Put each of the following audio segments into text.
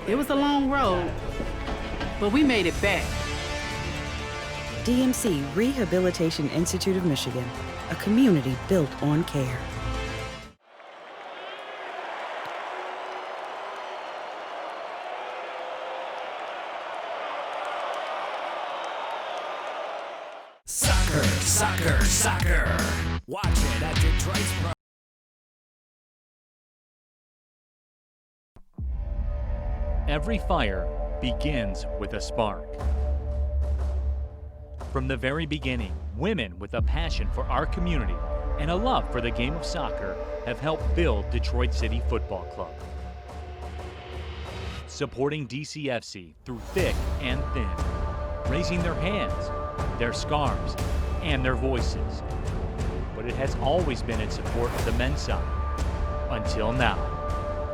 It was a long road, but we made it back. DMC Rehabilitation Institute of Michigan, a community built on care. Soccer, soccer, soccer. Watch it at Detroit's Pro. Every fire begins with a spark. From the very beginning, women with a passion for our community and a love for the game of soccer have helped build Detroit City Football Club. Supporting DCFC through thick and thin, raising their hands, their scarves, and their voices. But it has always been in support of the men's side, until now.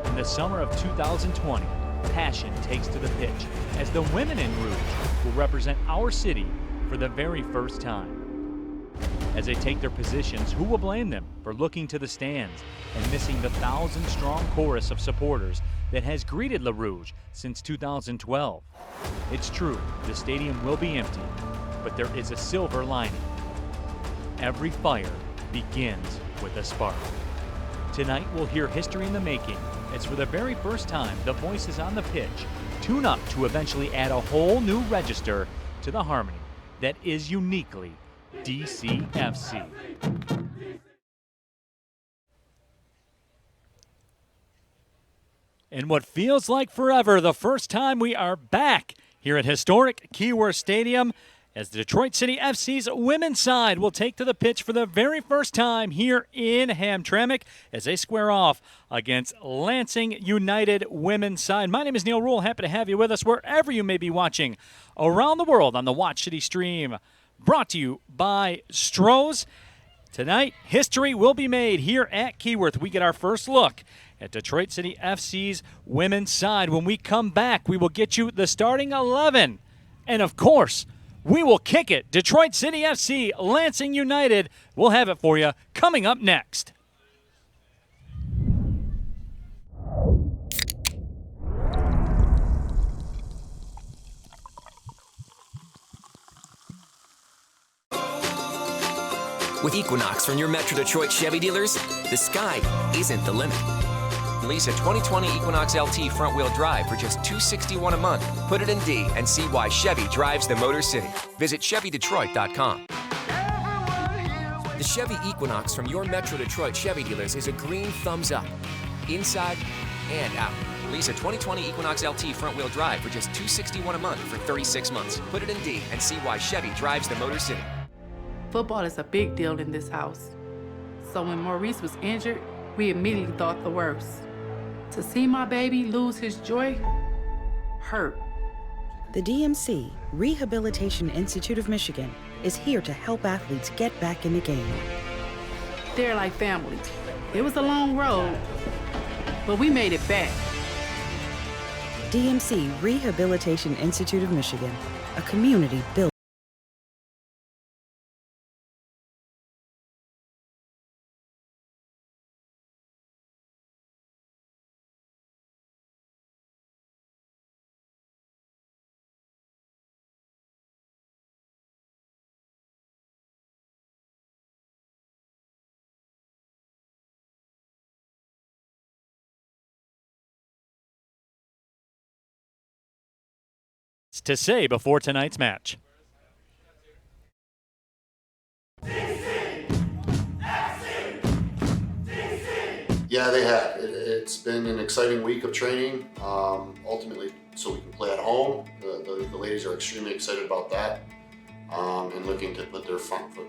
In the summer of 2020, passion takes to the pitch as the women in Rouge will represent our city for the very first time. As they take their positions, who will blame them for looking to the stands and missing the 1,000-strong chorus of supporters that has greeted Le Rouge since 2012? It's true, the stadium will be empty, but there is a silver lining. Every fire begins with a spark. Tonight we'll hear history in the making as for the very first time the voices on the pitch tune up to eventually add a whole new register to the harmony that is uniquely DCFC. In what feels like forever, the first time we are back here at historic Keyworth Stadium as the Detroit City FC's women's side will take to the pitch for the very first time here in Hamtramck as they square off against Lansing United women's side. My name is Neil Rule. Happy to have you with us wherever you may be watching around the world on the Watch City stream, brought to you by Stroh's. Tonight, history will be made here at Keyworth. We get our first look at Detroit City FC's women's side. When we come back, we will get you the starting 11. And of course, we will kick it. Detroit City FC, Lansing United. We'll have it for you coming up next. With Equinox from your Metro Detroit Chevy dealers, the sky isn't the limit. Lease a 2020 Equinox LT front-wheel drive for just $261 a month. Put it in D and see why Chevy drives the Motor City. Visit ChevyDetroit.com. The Chevy Equinox from your Metro Detroit Chevy dealers is a green thumbs up, inside and out. Lease a 2020 Equinox LT front-wheel drive for just $261 a month for 36 months. Put it in D and see why Chevy drives the Motor City. Football is a big deal in this house. So when Maurice was injured, we immediately thought the worst. To see my baby lose his joy hurt. The DMC Rehabilitation Institute of Michigan is here to help athletes get back in the game. They're like family. It was a long road, but we made it back. DMC Rehabilitation Institute of Michigan, a community built. To say before tonight's match. Yeah, they have. It's been an exciting week of training, ultimately so we can play at home. The ladies are extremely excited about that and looking to put their front foot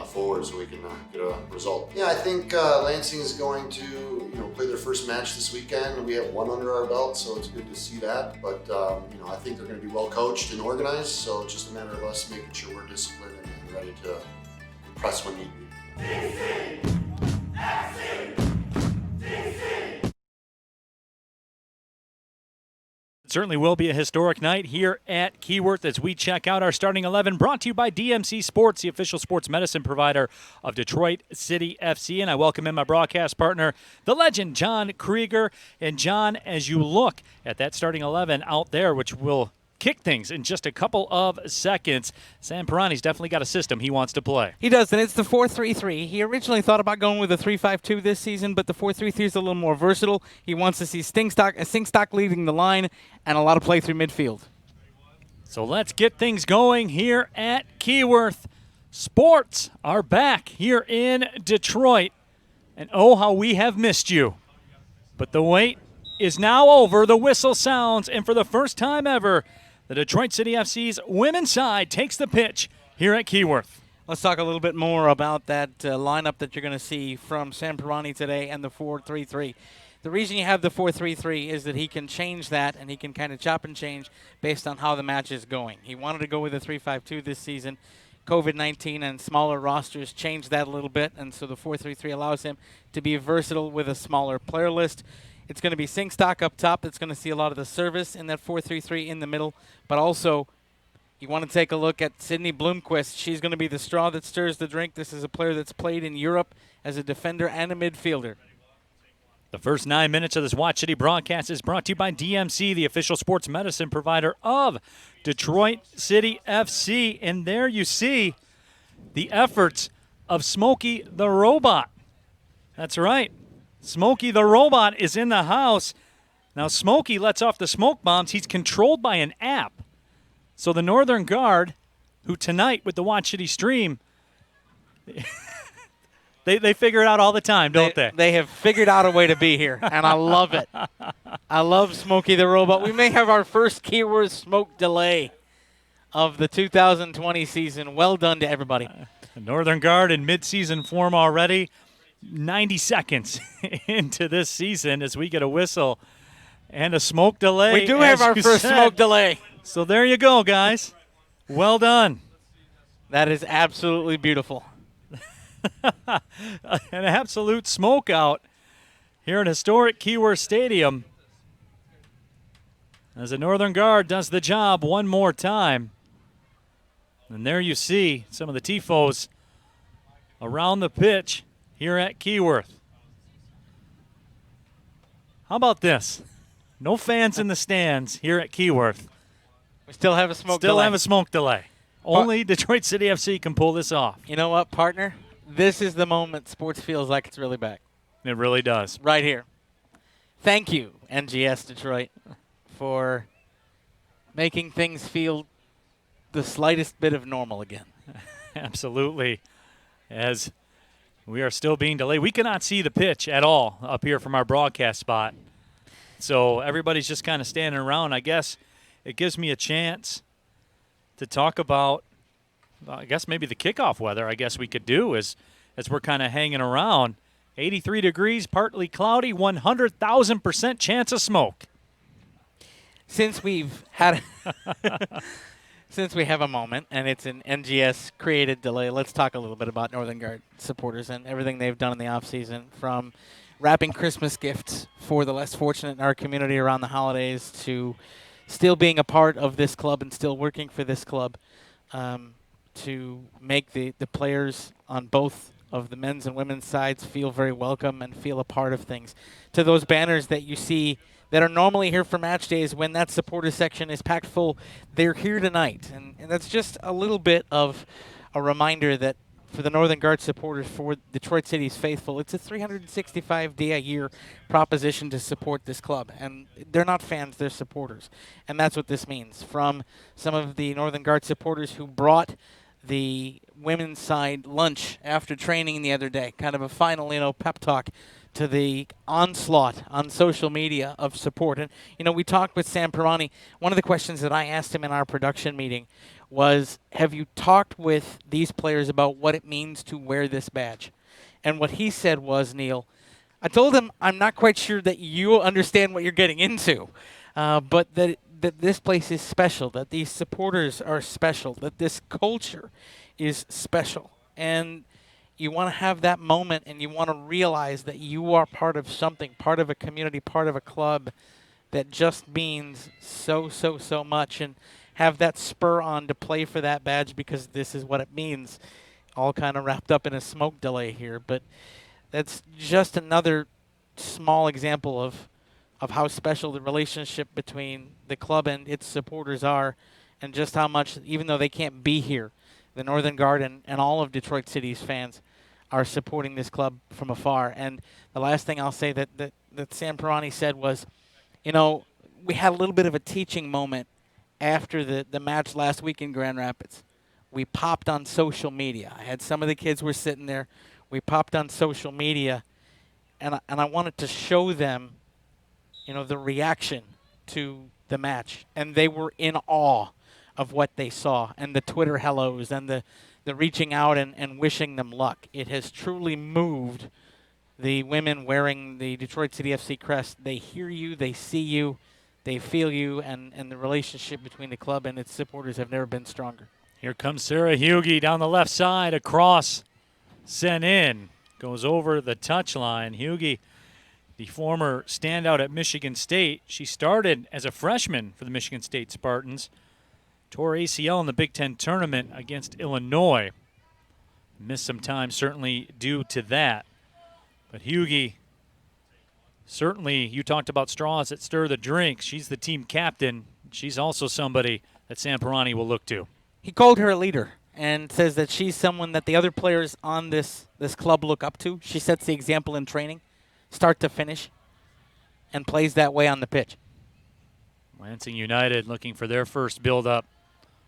forward so we can get a result. Yeah, I think Lansing is going to play their first match this weekend. We have one under our belt, so it's good to see that. But I think they're going to be well coached and organized, so it's just a matter of us making sure we're disciplined and ready to press when need be. Certainly will be a historic night here at Keyworth as we check out our starting 11, brought to you by DMC Sports, the official sports medicine provider of Detroit City FC. And I welcome in my broadcast partner, the legend, John Krieger. And John, as you look at that starting 11 out there, which will kick things in just a couple of seconds, Sam Perroni's definitely got a system he wants to play. He does, and it's the 4-3-3. He originally thought about going with a 3-5-2 this season, but the 4-3-3 is a little more versatile. He wants to see Singstock leading the line and a lot of play through midfield. So let's get things going here at Keyworth. Sports are back here in Detroit, and oh, how we have missed you. But the wait is now over. The whistle sounds, and for the first time ever, the Detroit City FC's women's side takes the pitch here at Keyworth. Let's talk a little bit more about that lineup that you're going to see from Sam Perroni today and the 4-3-3. The reason you have the 4-3-3 is that he can change that, and he can kind of chop and change based on how the match is going. He wanted to go with a 3-5-2 this season. COVID-19 and smaller rosters changed that a little bit, and so the 4-3-3 allows him to be versatile with a smaller player list. It's going to be Singstock up top. That's going to see a lot of the service in that 4-3-3 in the middle. But also, you want to take a look at Sydney Bloomquist. She's going to be the straw that stirs the drink. This is a player that's played in Europe as a defender and a midfielder. The first 9 minutes of this Watch City broadcast is brought to you by DMC, the official sports medicine provider of Detroit City FC. And there you see the efforts of Smokey the Robot. That's right. Smokey the Robot is in the house. Now, Smokey lets off the smoke bombs. He's controlled by an app. So the Northern Guard, who tonight with the Watch City stream, they figure it out all the time, don't they? They have figured out a way to be here, and I love it. I love Smokey the Robot. We may have our first Keyworth smoke delay of the 2020 season. Well done to everybody. Northern Guard in mid-season form already. 90 seconds into this season as we get a whistle and a smoke delay. We do have our first smoke delay. So there you go, guys. Well done. That is absolutely beautiful. An absolute smoke out here at historic Keyworth Stadium as the Northern Guard does the job one more time. And there you see some of the TIFOs around the pitch here at Keyworth. How about this? No fans in the stands here at Keyworth. We still have a smoke delay. Still have a smoke delay. Only Detroit City FC can pull this off. You know what, partner? This is the moment sports feels like it's really back. It really does. Right here. Thank you, NGS Detroit, for making things feel the slightest bit of normal again. Absolutely. As we are still being delayed. We cannot see the pitch at all up here from our broadcast spot. So everybody's just kind of standing around. I guess it gives me a chance to talk about, I guess maybe the kickoff weather, I guess we could do as we're kind of hanging around. 83 degrees, partly cloudy, 100,000% chance of smoke. Since we've had since we have a moment and it's an NGS created delay, let's talk a little bit about Northern Guard supporters and everything they've done in the offseason, from wrapping Christmas gifts for the less fortunate in our community around the holidays to still being a part of this club and still working for this club, to make the players on both of the men's and women's sides feel very welcome and feel a part of things, to those banners that you see that are normally here for match days when that supporter section is packed full. They're here tonight. And that's just a little bit of a reminder that for the Northern Guard supporters, for Detroit City's faithful, it's a 365-day-a-year proposition to support this club. And they're not fans, they're supporters. And that's what this means. From some of the Northern Guard supporters who brought the women's side lunch after training the other day, kind of a final, pep talk, to the onslaught on social media of support. And, we talked with Sam Perroni. One of the questions that I asked him in our production meeting was, have you talked with these players about what it means to wear this badge? And what he said was, Neil, I told him I'm not quite sure that you understand what you're getting into, but that this place is special, that these supporters are special, that this culture is special. And you want to have that moment and you want to realize that you are part of something, part of a community, part of a club that just means so much, and have that spur on to play for that badge because this is what it means. All kind of wrapped up in a smoke delay here, but that's just another small example of how special the relationship between the club and its supporters are, and just how much, even though they can't be here, the Northern Guard and all of Detroit City's fans are supporting this club from afar. And the last thing I'll say that Sam Perroni said was, you know, we had a little bit of a teaching moment after the match last week in Grand Rapids. We popped on social media. I had some of the kids were sitting there. We popped on social media, and I wanted to show them, you know, the reaction to the match. And they were in awe of what they saw, and the Twitter hellos and the reaching out and wishing them luck. It has truly moved the women wearing the Detroit City FC crest. They hear you, they see you, they feel you, and the relationship between the club and its supporters have never been stronger. Here comes Sarah Hughey down the left side, across, sent in, goes over the touchline. Hughey, the former standout at Michigan State. She started as a freshman for the Michigan State Spartans. Tore ACL in the Big Ten tournament against Illinois. Missed some time certainly due to that. But Hughey, certainly you talked about straws that stir the drink. She's the team captain. She's also somebody that Sam Perroni will look to. He called her a leader and says that she's someone that the other players on this club look up to. She sets the example in training, start to finish, and plays that way on the pitch. Lansing United looking for their first build-up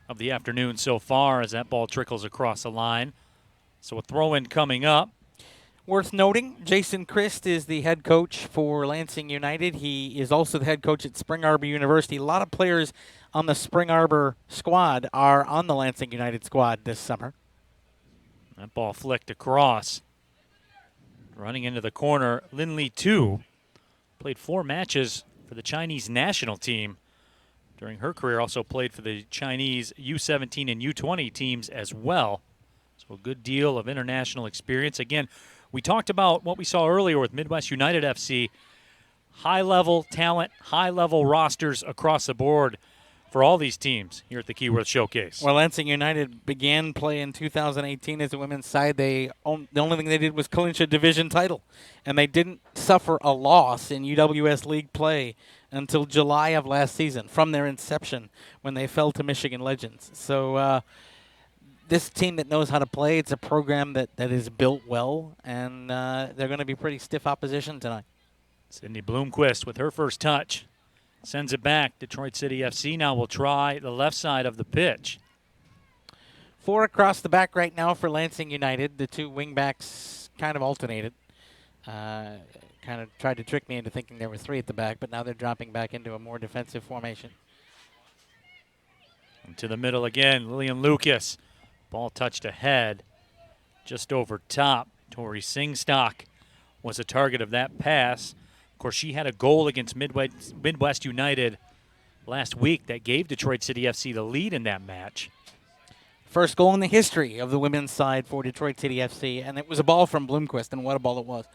of the afternoon so far as that ball trickles across the line. So a throw-in coming up. Worth noting, Jason Christ is the head coach for Lansing United. He is also the head coach at Spring Arbor University. A lot of players on the Spring Arbor squad are on the Lansing United squad this summer. That ball flicked across. Running into the corner, Lin Li Tu played 4 matches for the Chinese national team. During her career, also played for the Chinese U17 and U20 teams as well. So a good deal of international experience. Again, we talked about what we saw earlier with Midwest United FC. High-level talent, high-level rosters across the board for all these teams here at the Keyworth Showcase. Well, Lansing United began play in 2018 as a women's side. The only thing they did was clinch a division title, and they didn't suffer a loss in UWS League play until July of last season, from their inception when they fell to Michigan Legends. So this team that knows how to play, it's a program that is built well, and they're going to be pretty stiff opposition tonight. Sydney Bloomquist with her first touch. Sends it back. Detroit City FC now will try the left side of the pitch. 4 across the back right now for Lansing United. The 2 wingbacks kind of alternated. Kind of tried to trick me into thinking there were 3 at the back, but now they're dropping back into a more defensive formation. Into the middle again, Lillian Lucas. Ball touched ahead, just over top. Tori Singstock was a target of that pass. Of course, she had a goal against Midwest United last week that gave Detroit City FC the lead in that match. First goal in the history of the women's side for Detroit City FC, and it was a ball from Bloomquist, and what a ball it was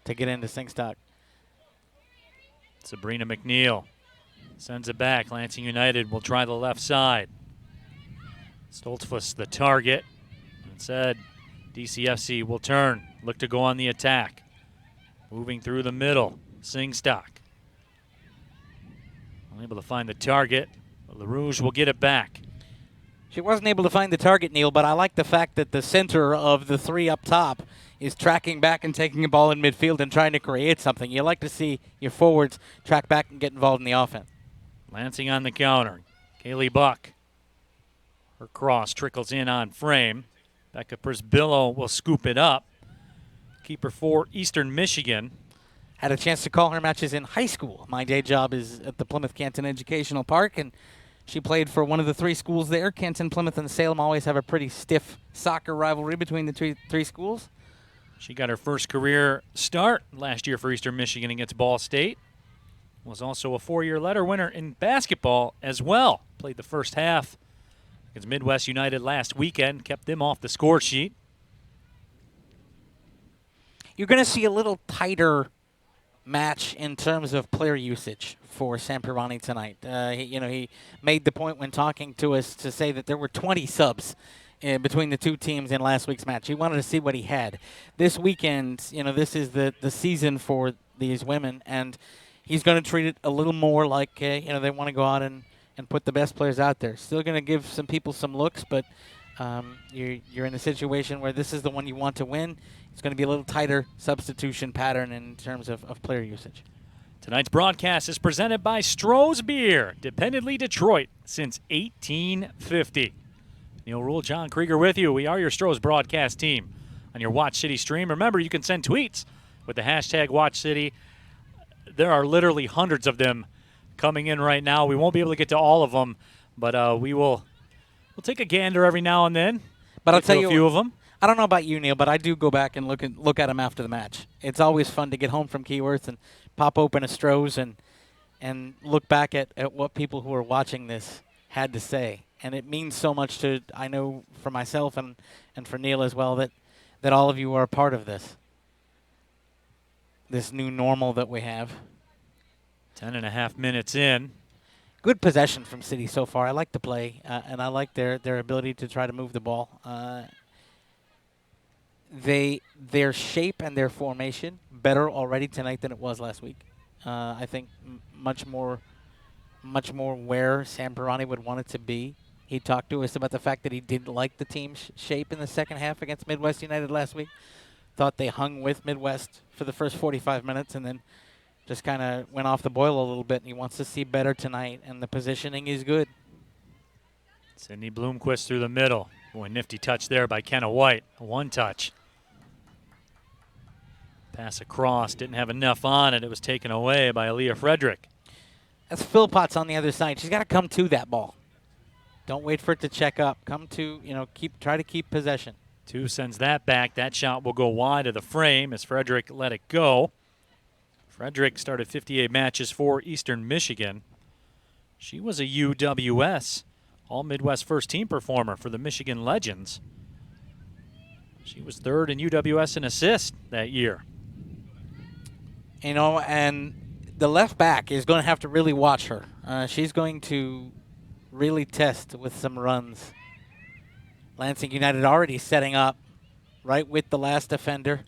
to get into Singstock. Sabrina McNeil sends it back. Lansing United will try the left side. Stoltzfus the target. Instead, DCFC will turn, look to go on the attack. Moving through the middle, Singstock. Unable to find the target, but LaRouge will get it back. She wasn't able to find the target, Neil, but I like the fact that the center of the 3 up top is tracking back and taking a ball in midfield and trying to create something. You like to see your forwards track back and get involved in the offense. Lansing on the counter. Kaylee Buck. Her cross trickles in on frame. Becca Prisbillo will scoop it up. Keeper for Eastern Michigan. Had a chance to call her matches in high school. My day job is at the Plymouth Canton Educational Park, and she played for one of the 3 schools there. Canton, Plymouth, and Salem always have a pretty stiff soccer rivalry between the three schools. She got her first career start last year for Eastern Michigan against Ball State. Was also a 4-year letter winner in basketball as well. Played the first half against Midwest United last weekend. Kept them off the score sheet. You're going to see a little tighter match in terms of player usage for Sam Perroni tonight. He made the point when talking to us to say that there were 20 subs between the two teams in last week's match. He wanted to see what he had. This weekend, this is the season for these women, and he's going to treat it a little more like, they want to go out and put the best players out there. Still going to give some people some looks, but you're in a situation where this is the one you want to win. It's going to be a little tighter substitution pattern in terms of player usage. Tonight's broadcast is presented by Stroh's Beer, dependably Detroit since 1850. Neil Rule, John Krieger with you. We are your Stroh's broadcast team on your Watch City stream. Remember, you can send tweets with the hashtag Watch City. There are literally hundreds of them coming in right now. We won't be able to get to all of them, but we'll take a gander every now and then. But I'll tell you a few of them. I don't know about you, Neil, but I do go back and look at them after the match. It's always fun to get home from Keyworth and pop open a Stroh's and look back at what people who are watching this had to say. And it means so much to, I know, for myself and for Neil as well, that all of you are a part of this new normal that we have. 10.5 minutes in. Good possession from City so far. I like the play, and I like their ability to try to move the ball. Their shape and their formation better already tonight than it was last week. I think much more where Sam Perroni would want it to be. He talked to us about the fact that he didn't like the team's shape in the second half against Midwest United last week. Thought they hung with Midwest for the first 45 minutes and then just kind of went off the boil a little bit, and he wants to see better tonight, and the positioning is good. Sydney Bloomquist through the middle. Boy, nifty touch there by Kenna White. A one touch. Pass across, didn't have enough on it. It was taken away by Aaliyah Frederick. That's Philpott's on the other side. She's got to come to that ball. Don't wait for it to check up. Come to, try to keep possession. Two sends that back. That shot will go wide of the frame as Frederick let it go. Frederick started 58 matches for Eastern Michigan. She was a UWS All-Midwest first-team performer for the Michigan Legends. She was third in UWS in assists that year. And the left back is going to have to really watch her. She's going to really test with some runs. Lansing United already setting up right with the last defender.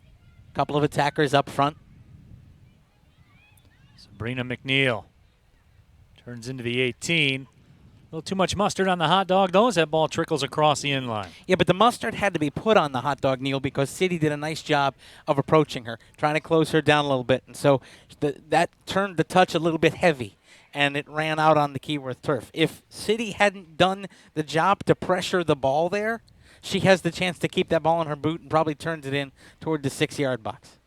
A couple of attackers up front. Sabrina McNeil turns into the 18. A little too much mustard on the hot dog, though, as that ball trickles across the inline. Yeah, but the mustard had to be put on the hot dog, Neil, because City did a nice job of approaching her, trying to close her down a little bit. And so that turned the touch a little bit heavy, and it ran out on the Keyworth turf. If City hadn't done the job to pressure the ball there, she has the chance to keep that ball in her boot and probably turns it in toward the 6-yard box.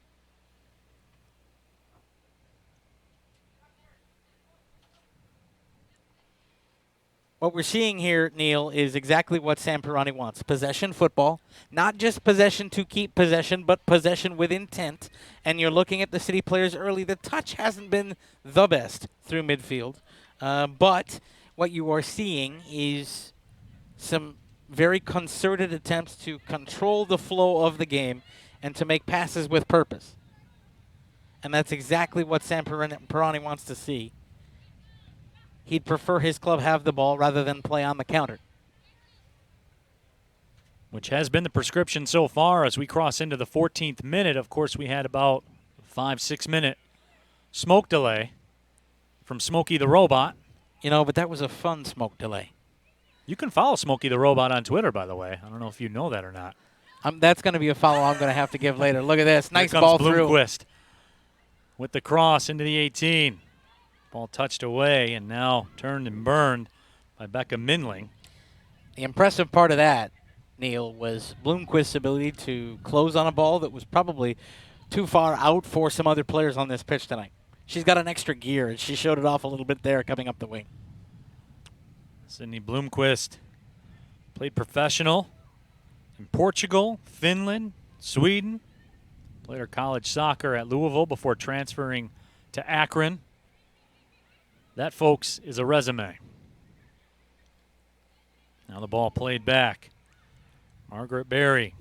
What we're seeing here, Neil, is exactly what Sam Perroni wants. Possession football. Not just possession to keep possession, but possession with intent. And you're looking at the City players early. The touch hasn't been the best through midfield. But what you are seeing is some very concerted attempts to control the flow of the game and to make passes with purpose. And that's exactly what Sam Perroni wants to see. He'd prefer his club have the ball rather than play on the counter. Which has been the prescription so far as we cross into the 14th minute. Of course, we had about a 5-6 minute smoke delay from Smokey the Robot. But that was a fun smoke delay. You can follow Smokey the Robot on Twitter, by the way. I don't know if you know that or not. That's going to be a follow I'm going to have to give later. Look at this. Nice Here ball comes through. Bloomquist with the cross into the 18. Ball touched away and now turned and burned by Becca Minling. The impressive part of that, Neil, was Bloomquist's ability to close on a ball that was probably too far out for some other players on this pitch tonight. She's got an extra gear, and she showed it off a little bit there coming up the wing. Sydney Bloomquist played professional in Portugal, Finland, Sweden. Played her college soccer at Louisville before transferring to Akron. That, folks, is a resume. Now the ball played back. Margaret Berry.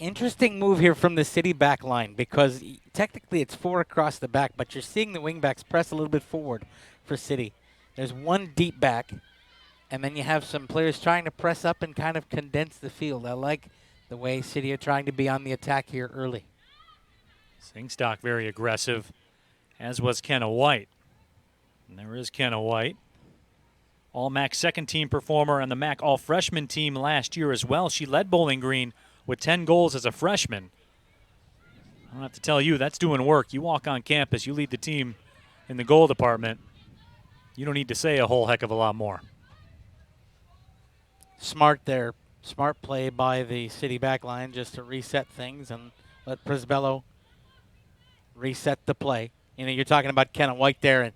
Interesting move here from the City back line because technically it's 4 across the back, but you're seeing the wingbacks press a little bit forward for City. There's one deep back, and then you have some players trying to press up and kind of condense the field. I like the way City are trying to be on the attack here early. Singstock very aggressive, as was Kenna White. And there is Kenna White. All-MAC second-team performer on the MAC all-freshman team last year as well. She led Bowling Green with 10 goals as a freshman. I don't have to tell you, that's doing work. You walk on campus, you lead the team in the goal department. You don't need to say a whole heck of a lot more. Smart there. Smart play by the City back line just to reset things and let Prisbello reset the play. You know, you're talking about Kenna White there, and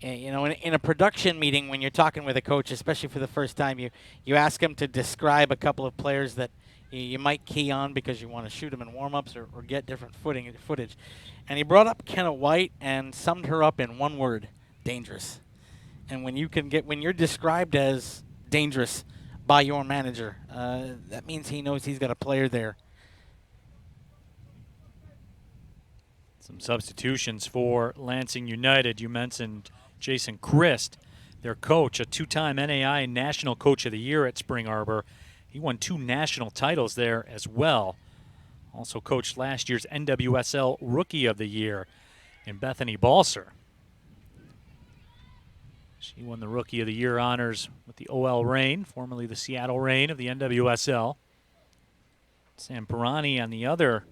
you know, in a production meeting when you're talking with a coach, especially for the first time, you ask him to describe a couple of players that you might key on because you want to shoot them in warm-ups or get different footage. And he brought up Kenna White and summed her up in one word: dangerous. And when you're described as dangerous by your manager, that means he knows he's got a player there. Some substitutions for Lansing United. You mentioned Jason Christ, their coach, a 2-time NAI National Coach of the Year at Spring Arbor. He won 2 national titles there as well. Also coached last year's NWSL Rookie of the Year in Bethany Balser. She won the Rookie of the Year honors with the OL Reign, formerly the Seattle Reign of the NWSL. Sam Perroni on the other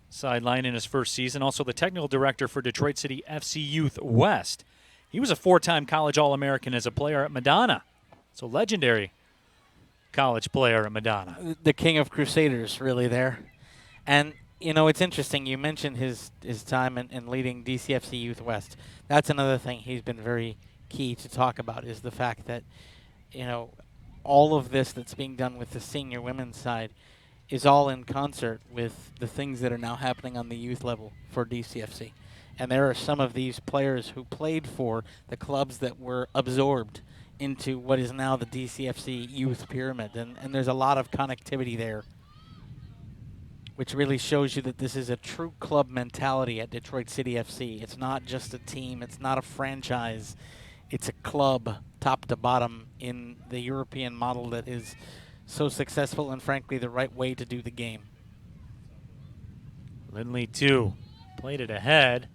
sideline in his first season, also the technical director for Detroit City FC Youth West. He was a 4-time college All-American as a player at Madonna. So legendary college player at Madonna. The king of Crusaders, really, there. And, you know, it's interesting. You mentioned his time in leading DCFC Youth West. That's another thing he's been very key to talk about, is the fact that, you know, all of this that's being done with the senior women's side is all in concert with the things that are now happening on the youth level for DCFC. And there are some of these players who played for the clubs that were absorbed into what is now the DCFC youth pyramid. And there's a lot of connectivity there, which really shows you that this is a true club mentality at Detroit City FC. It's not just a team. It's not a franchise. It's a club, top to bottom, in the European model that is so successful and, frankly, the right way to do the game. Lindley, too, played it ahead.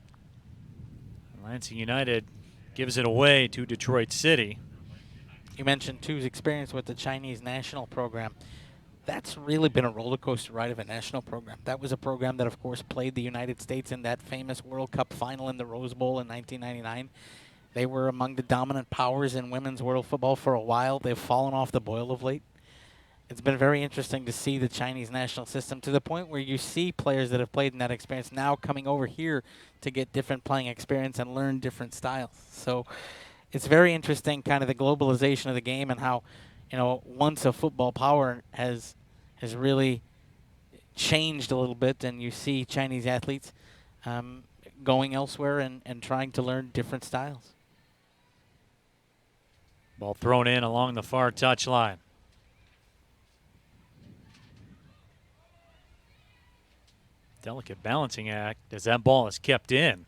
Lansing United gives it away to Detroit City. You mentioned, too, his experience with the Chinese national program. That's really been a roller coaster ride of a national program. That was a program that, of course, played the United States in that famous World Cup final in the Rose Bowl in 1999. They were among the dominant powers in women's world football for a while. They've fallen off the boil of late. It's been very interesting to see the Chinese national system to the point where you see players that have played in that experience now coming over here to get different playing experience and learn different styles. So it's very interesting, kind of the globalization of the game and how, you know, once a football power has really changed a little bit, and you see Chinese athletes going elsewhere and trying to learn different styles. Ball thrown in along the far touchline. Delicate balancing act as that ball is kept in.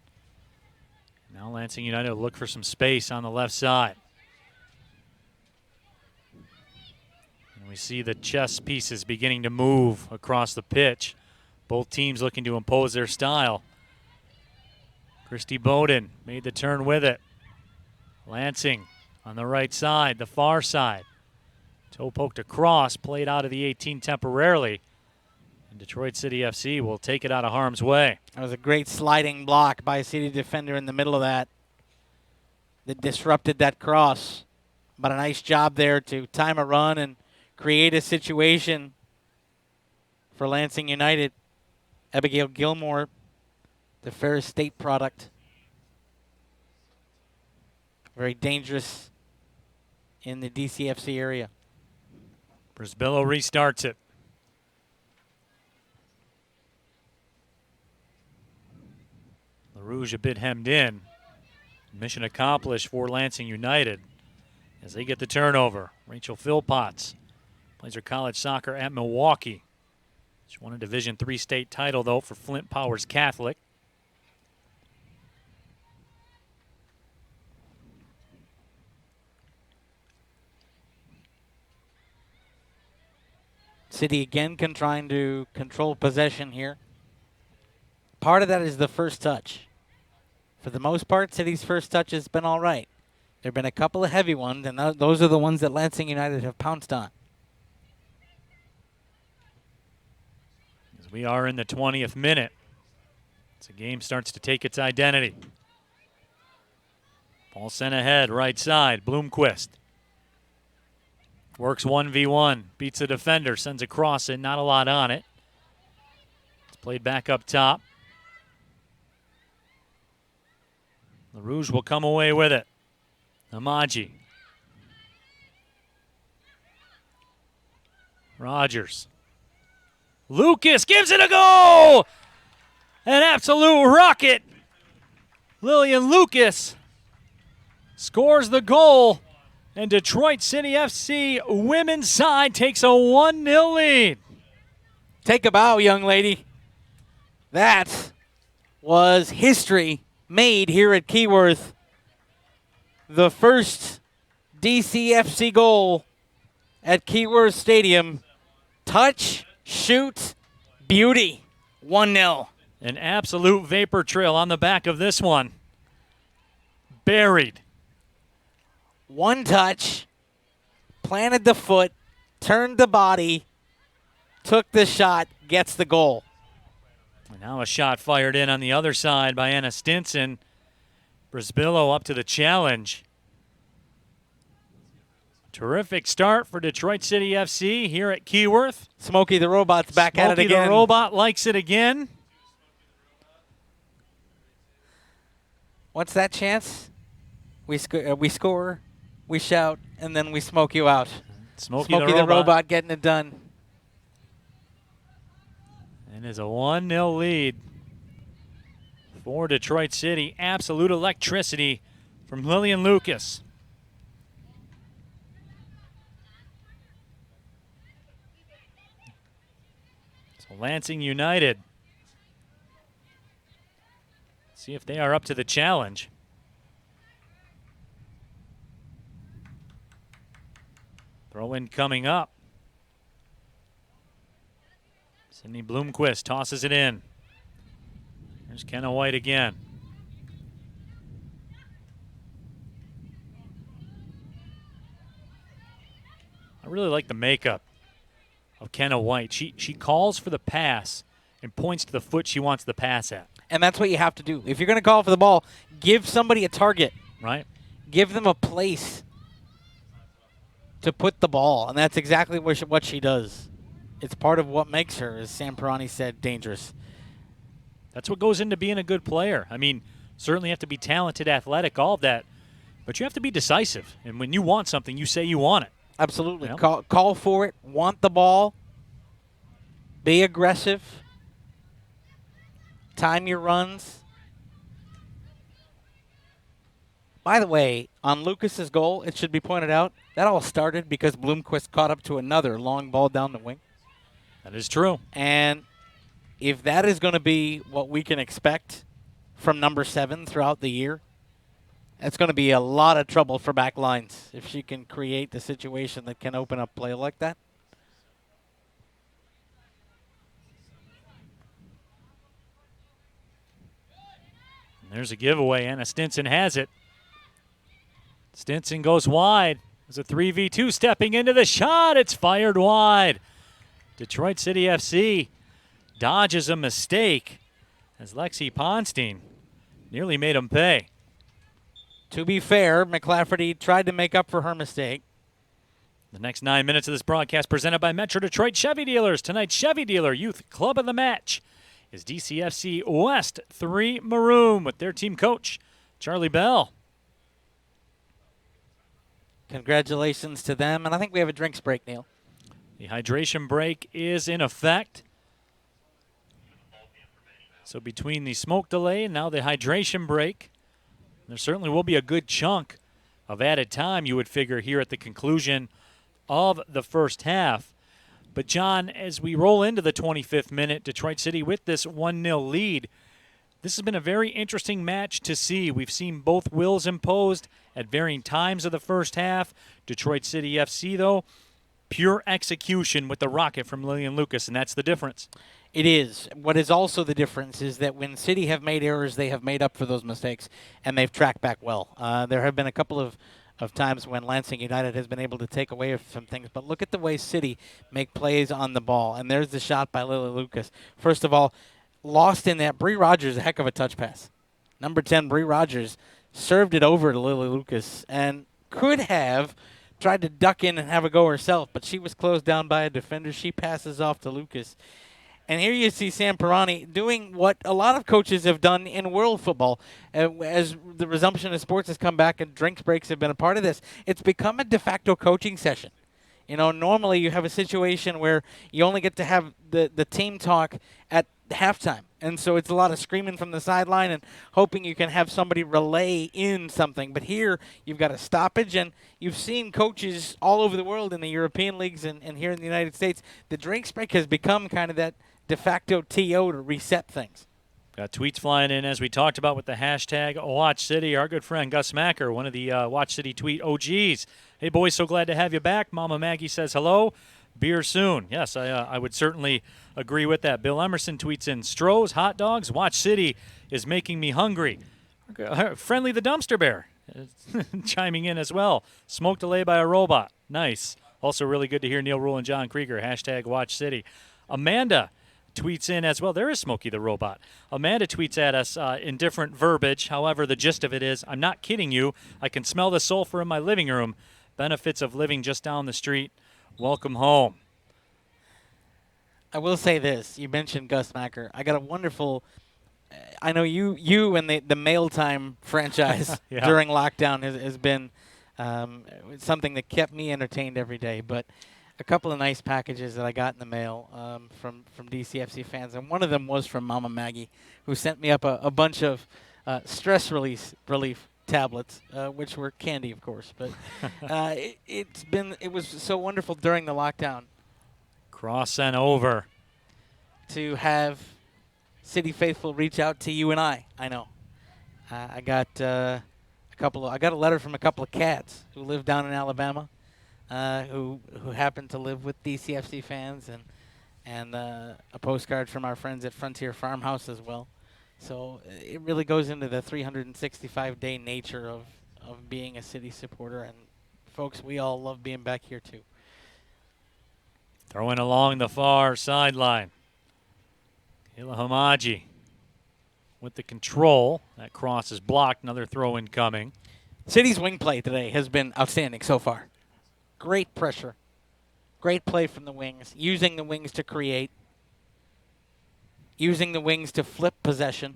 Now Lansing United will look for some space on the left side. And we see the chess pieces beginning to move across the pitch. Both teams looking to impose their style. Christy Bowden made the turn with it. Lansing on the right side, the far side. Toe poked across, played out of the 18 temporarily. And Detroit City FC will take it out of harm's way. That was a great sliding block by a City defender in the middle of that disrupted that cross. But a nice job there to time a run and create a situation for Lansing United. Abigail Gilmore, the Ferris State product. Very dangerous in the DCFC area. Brisbillo restarts it. LaRouge a bit hemmed in. Mission accomplished for Lansing United as they get the turnover. Rachel Philpotts plays her college soccer at Milwaukee. She won a Division III state title, though, for Flint Powers Catholic. City again trying to control possession here. Part of that is the first touch. For the most part, City's first touch has been all right. There have been a couple of heavy ones, and those are the ones that Lansing United have pounced on. As we are in the 20th minute, as the game starts to take its identity. Ball sent ahead, right side, Bloomquist. Works 1v1, beats a defender, sends a cross in, not a lot on it. It's played back up top. The Rouge will come away with it. Amaji. Rogers. Lucas gives it a go! An absolute rocket. Lillian Lucas scores the goal. And Detroit City FC women's side takes a 1-0 lead. Take a bow, young lady. That was history made here at Keyworth. The first DCFC goal at Keyworth Stadium. Touch, shoot, beauty. 1-0. An absolute vapor trail on the back of this one. Buried. One touch, planted the foot, turned the body, took the shot, gets the goal. And now a shot fired in on the other side by Anna Stinson. Brisbillo up to the challenge. Terrific start for Detroit City FC here at Keyworth. Smokey the Robot's back at it again. Smokey the Robot likes it again. What's that chance? We score, we shout, and then we smoke you out. Smokey the Robot getting it done. And is a 1-0 lead for Detroit City. Absolute electricity from Lillian Lucas. So Lansing United. See if they are up to the challenge. Throw in coming up. Sydney Bloomquist tosses it in. There's Kenna White again. I really like the makeup of Kenna White. She calls for the pass and points to the foot she wants the pass at. And that's what you have to do. If you're going to call for the ball, give somebody a target. Right. Give them a place to put the ball, and that's exactly what she does. It's part of what makes her, as Sam Perroni said, dangerous. That's what goes into being a good player. I mean, certainly have to be talented, athletic, all of that, but you have to be decisive. And when you want something, you say you want it. Absolutely. Yeah. Call for it, want the ball, be aggressive, time your runs. By the way, on Lucas's goal, it should be pointed out, that all started because Bloomquist caught up to another long ball down the wing. That is true. And if that is going to be what we can expect from number 7 throughout the year, it's going to be a lot of trouble for back lines if she can create the situation that can open up play like that. And there's a giveaway. Anna Stinson has it. Stinson goes wide. There's a 3v2 stepping into the shot. It's fired wide. Detroit City FC dodges a mistake as Lexi Ponstein nearly made him pay. To be fair, McClafferty tried to make up for her mistake. The next 9 minutes of this broadcast presented by Metro Detroit Chevy Dealers. Tonight's Chevy Dealer Youth Club of the Match is DCFC West 3 Maroon with their team coach, Charlie Bell. Congratulations to them. And I think we have a drinks break, Neil. The hydration break is in effect. So between the smoke delay and now the hydration break, there certainly will be a good chunk of added time, you would figure, here at the conclusion of the first half. But, John, as we roll into the 25th minute, Detroit City with this 1-0 lead, this has been a very interesting match to see. We've seen both wills imposed at varying times of the first half. Detroit City FC, though, pure execution with the rocket from Lillian Lucas, and that's the difference. It is. What is also the difference is that when City have made errors, they have made up for those mistakes, and they've tracked back well. There have been a couple of times when Lansing United has been able to take away some things, but look at the way City make plays on the ball, and there's the shot by Lily Lucas. First of all, lost in that, Brie Rogers, a heck of a touch pass. Number 10, Brie Rogers, served it over to Lily Lucas and could have tried to duck in and have a go herself, but she was closed down by a defender. She passes off to Lucas. And here you see Sam Perroni doing what a lot of coaches have done in world football. As the resumption of sports has come back and drinks breaks have been a part of this, it's become a de facto coaching session. You know, normally you have a situation where you only get to have the team talk at halftime. And so it's a lot of screaming from the sideline and hoping you can have somebody relay in something. But here you've got a stoppage, and you've seen coaches all over the world in the European leagues and here in the United States. The drinks break has become kind of that de facto TO to reset things. Got tweets flying in as we talked about with the hashtag Watch City. Our good friend Gus Macker, one of the Watch City tweet OGs. Hey, boys, so glad to have you back. Mama Maggie says hello. Beer soon. Yes, I would certainly agree with that. Bill Emerson tweets in, Stroh's hot dogs, Watch City is making me hungry. Friendly the Dumpster Bear chiming in as well. Smoked delay by a robot. Nice. Also really good to hear Neil Rule and John Krieger. Hashtag Watch City. Amanda tweets in as well. There is Smokey the Robot. Amanda tweets at us in different verbiage. However, the gist of it is, I'm not kidding you. I can smell the sulfur in my living room. Benefits of living just down the street. Welcome home. I will say this. You mentioned Gus Macker. I got a wonderful I know you and the Mail Time franchise yeah. during lockdown has been something that kept me entertained every day. But a couple of nice packages that I got in the mail from DCFC fans, and one of them was from Mama Maggie, who sent me up a bunch of stress relief tablets, which were candy, of course. But it was so wonderful during the lockdown. Cross and over. To have City faithful reach out to you and I know. I got a letter from a couple of cats who live down in Alabama, who happen to live with DCFC fans, and a postcard from our friends at Frontier Farmhouse as well. So it really goes into the 365-day nature of being a City supporter, and folks, we all love being back here too. Throwing along the far sideline. Hila Hamaji with the control. That cross is blocked. Another throw incoming. City's wing play today has been outstanding so far. Great pressure. Great play from the wings. Using the wings to create. Using the wings to flip possession.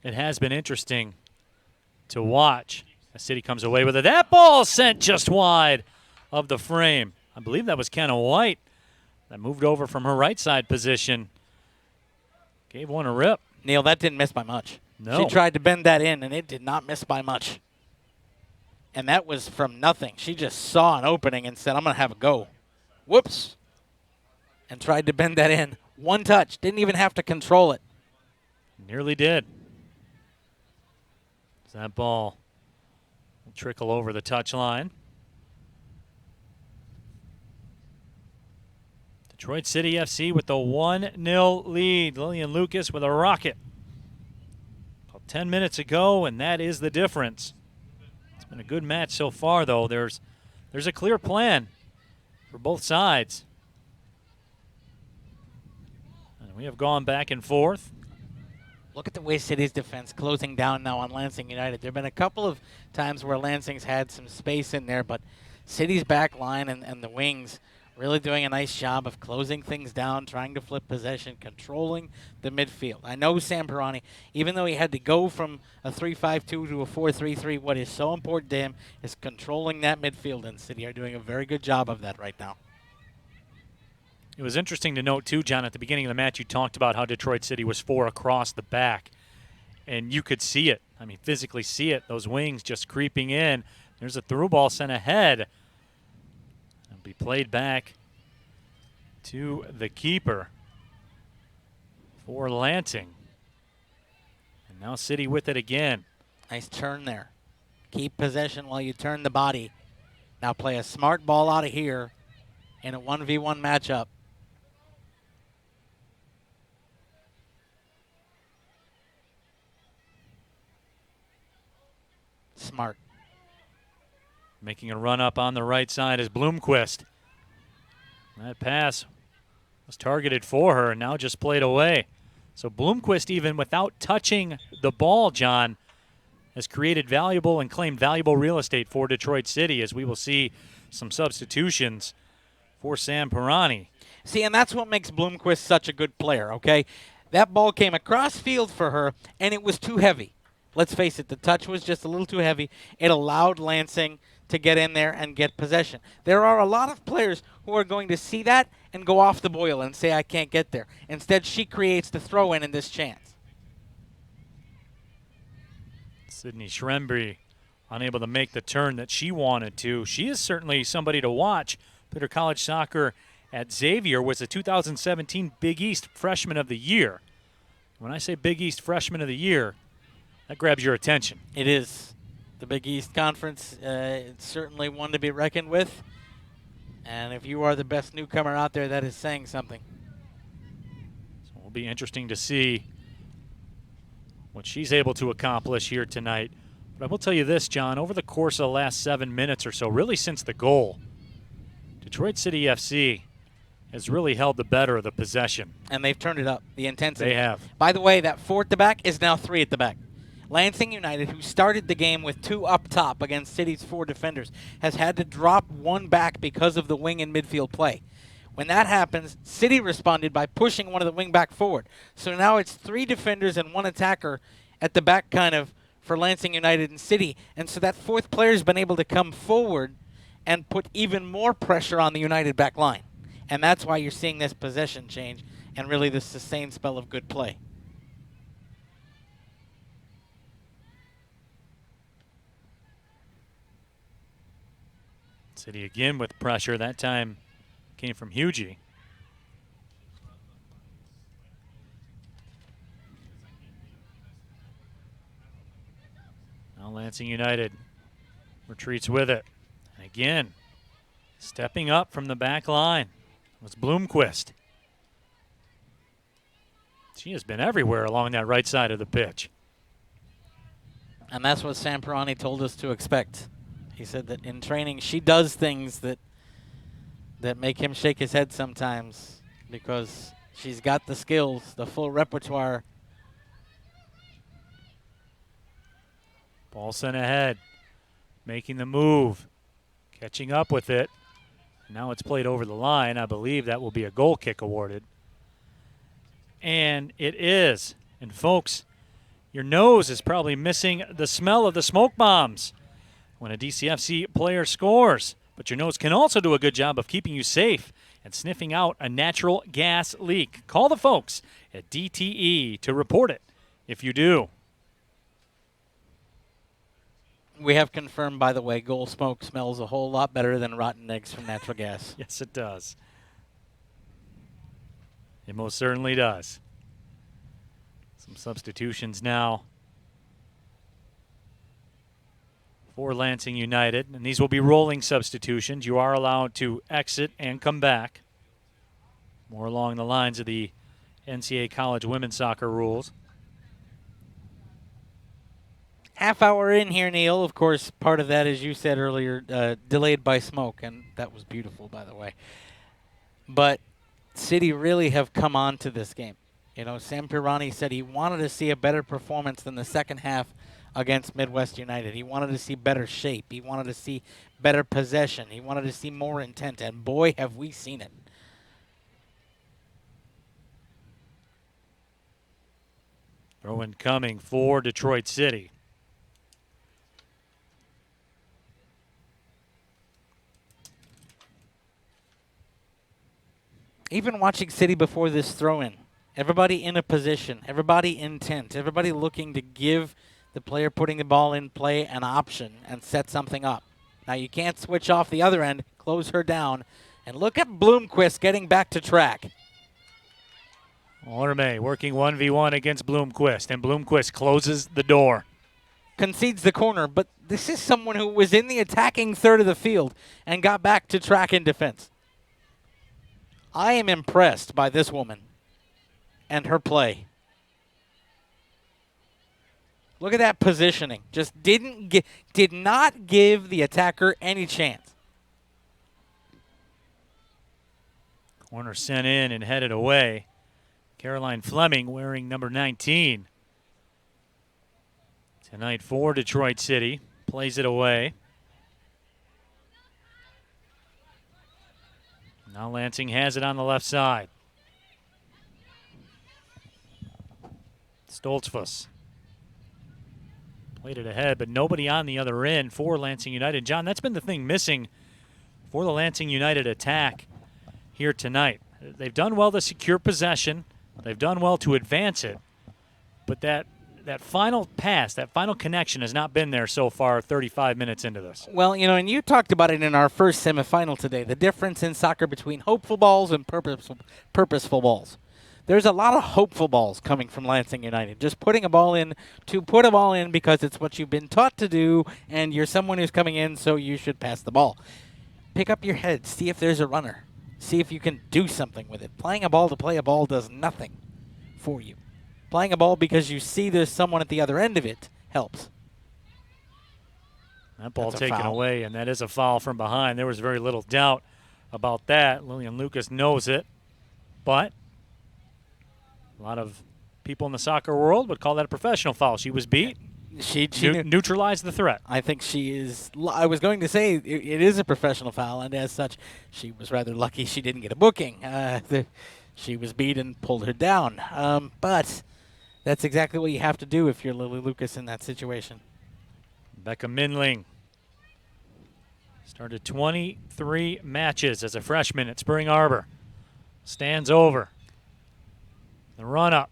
It has been interesting to watch. The City comes away with it. That ball sent just wide of the frame. I believe that was Kenna White. That moved over from her right side position. Gave one a rip. Neil, that didn't miss by much. No. She tried to bend that in, and it did not miss by much. And that was from nothing. She just saw an opening and said, I'm going to have a go. Whoops. And tried to bend that in. One touch. Didn't even have to control it. Nearly did. That ball will trickle over the touchline. Detroit City FC with the 1-0 lead. Lillian Lucas with a rocket. About 10 minutes ago, and that is the difference. It's been a good match so far, though. There's a clear plan for both sides. And we have gone back and forth. Look at the way City's defense closing down now on Lansing United. There have been a couple of times where Lansing's had some space in there, but City's back line and the wings really doing a nice job of closing things down, trying to flip possession, controlling the midfield. I know Sam Perroni, even though he had to go from a 3-5-2 to a 4-3-3, what is so important to him is controlling that midfield, and City are doing a very good job of that right now. It was interesting to note, too, John, at the beginning of the match, you talked about how Detroit City was 4 across the back, and you could see it. I mean, physically see it. Those wings just creeping in. There's a through ball sent ahead. It'll be played back to the keeper for Lansing. And now City with it again. Nice turn there. Keep possession while you turn the body. Now play a smart ball out of here in a 1v1 matchup. Smart. Making a run up on the right side is Bloomquist. That pass was targeted for her and now just played away. So Bloomquist, even without touching the ball, John, has created valuable and claimed valuable real estate for Detroit City, as we will see some substitutions for Sam Perroni. See, and that's what makes Bloomquist such a good player, okay? That ball came across field for her, and it was too heavy. Let's face it, the touch was just a little too heavy. It allowed Lansing to get in there and get possession. There are a lot of players who are going to see that and go off the boil and say, I can't get there. Instead, she creates the throw-in in this chance. Sydney Shrembry unable to make the turn that she wanted to. She is certainly somebody to watch. Played her college soccer at Xavier, was the 2017 Big East Freshman of the Year. When I say Big East Freshman of the Year, that grabs your attention. It is. The Big East Conference, it's certainly one to be reckoned with. And if you are the best newcomer out there, that is saying something. So it'll be interesting to see what she's able to accomplish here tonight. But I will tell you this, John, over the course of the last 7 minutes or so, really since the goal, Detroit City FC has really held the better of the possession. And they've turned it up, the intensity. They have. By the way, that 4 at the back is now 3 at the back. Lansing United, who started the game with 2 up top against City's 4 defenders, has had to drop 1 back because of the wing and midfield play. When that happens, City responded by pushing one of the wing back forward. So now it's 3 defenders and 1 attacker at the back kind of for Lansing United and City. And so that 4th player has been able to come forward and put even more pressure on the United back line. And that's why you're seeing this possession change and really this sustained spell of good play. City again with pressure. That time came from Hughey. Now Lansing United retreats with it. And again, stepping up from the back line was Bloomquist. She has been everywhere along that right side of the pitch. And that's what Sam Perroni told us to expect. He said that in training she does things that make him shake his head sometimes because she's got the skills, the full repertoire. Ball sent ahead, making the move, catching up with it. Now it's played over the line. I believe that will be a goal kick awarded. And it is. And folks, your nose is probably missing the smell of the smoke bombs when a DCFC player scores. But your nose can also do a good job of keeping you safe and sniffing out a natural gas leak. Call the folks at DTE to report it if you do. We have confirmed, by the way, goal smoke smells a whole lot better than rotten eggs from natural gas. Yes, it does. It most certainly does. Some substitutions now for Lansing United, and these will be rolling substitutions. You are allowed to exit and come back. More along the lines of the NCAA college women's soccer rules. Half hour in here, Neil. Of course, part of that, as you said earlier, delayed by smoke, and that was beautiful, by the way. But City really have come on to this game. You know, Sam Perroni said he wanted to see a better performance than the second half against Midwest United. He wanted to see better shape. He wanted to see better possession. He wanted to see more intent, and boy, have we seen it. Throw-in coming for Detroit City. Even watching City before this throw-in, everybody in a position, everybody intent, everybody looking to give the player putting the ball in play an option and set something up. Now you can't switch off the other end, close her down, And look at Bloomquist getting back to track. Orme working 1v1 against Bloomquist, and Bloomquist closes the door. Concedes the corner, but this is someone who was in the attacking third of the field and got back to track in defense. I am impressed by this woman and her play. Look at that positioning. Just did not give the attacker any chance. Corner sent in and headed away. Caroline Fleming wearing number 19. Tonight for Detroit City. Plays it away. Now Lansing has it on the left side. Stoltzfus played it ahead, but nobody on the other end for Lansing United. John, that's been the thing missing for the Lansing United attack here tonight. They've done well to secure possession. They've done well to advance it. But that final pass, that final connection has not been there so far 35 minutes into this. Well, and you talked about it in our first semifinal today, the difference in soccer between hopeful balls and purposeful balls. There's a lot of hopeful balls coming from Lansing United. Just putting a ball in to put a ball in because it's what you've been taught to do, and you're someone who's coming in, so you should pass the ball. Pick up your head. See if there's a runner. See if you can do something with it. Playing a ball to play a ball does nothing for you. Playing a ball because you see there's someone at the other end of it helps. That ball taken away, and that is a foul from behind. There was very little doubt about that. Lillian Lucas knows it, but a lot of people in the soccer world would call that a professional foul. She was beat. She neutralized the threat. I think she is. I was going to say it is a professional foul, and as such, she was rather lucky she didn't get a booking. She was beat and pulled her down. But that's exactly what you have to do if you're Lily Lucas in that situation. Becca Minling started 23 matches as a freshman at Spring Arbor. Stands over. The run-up.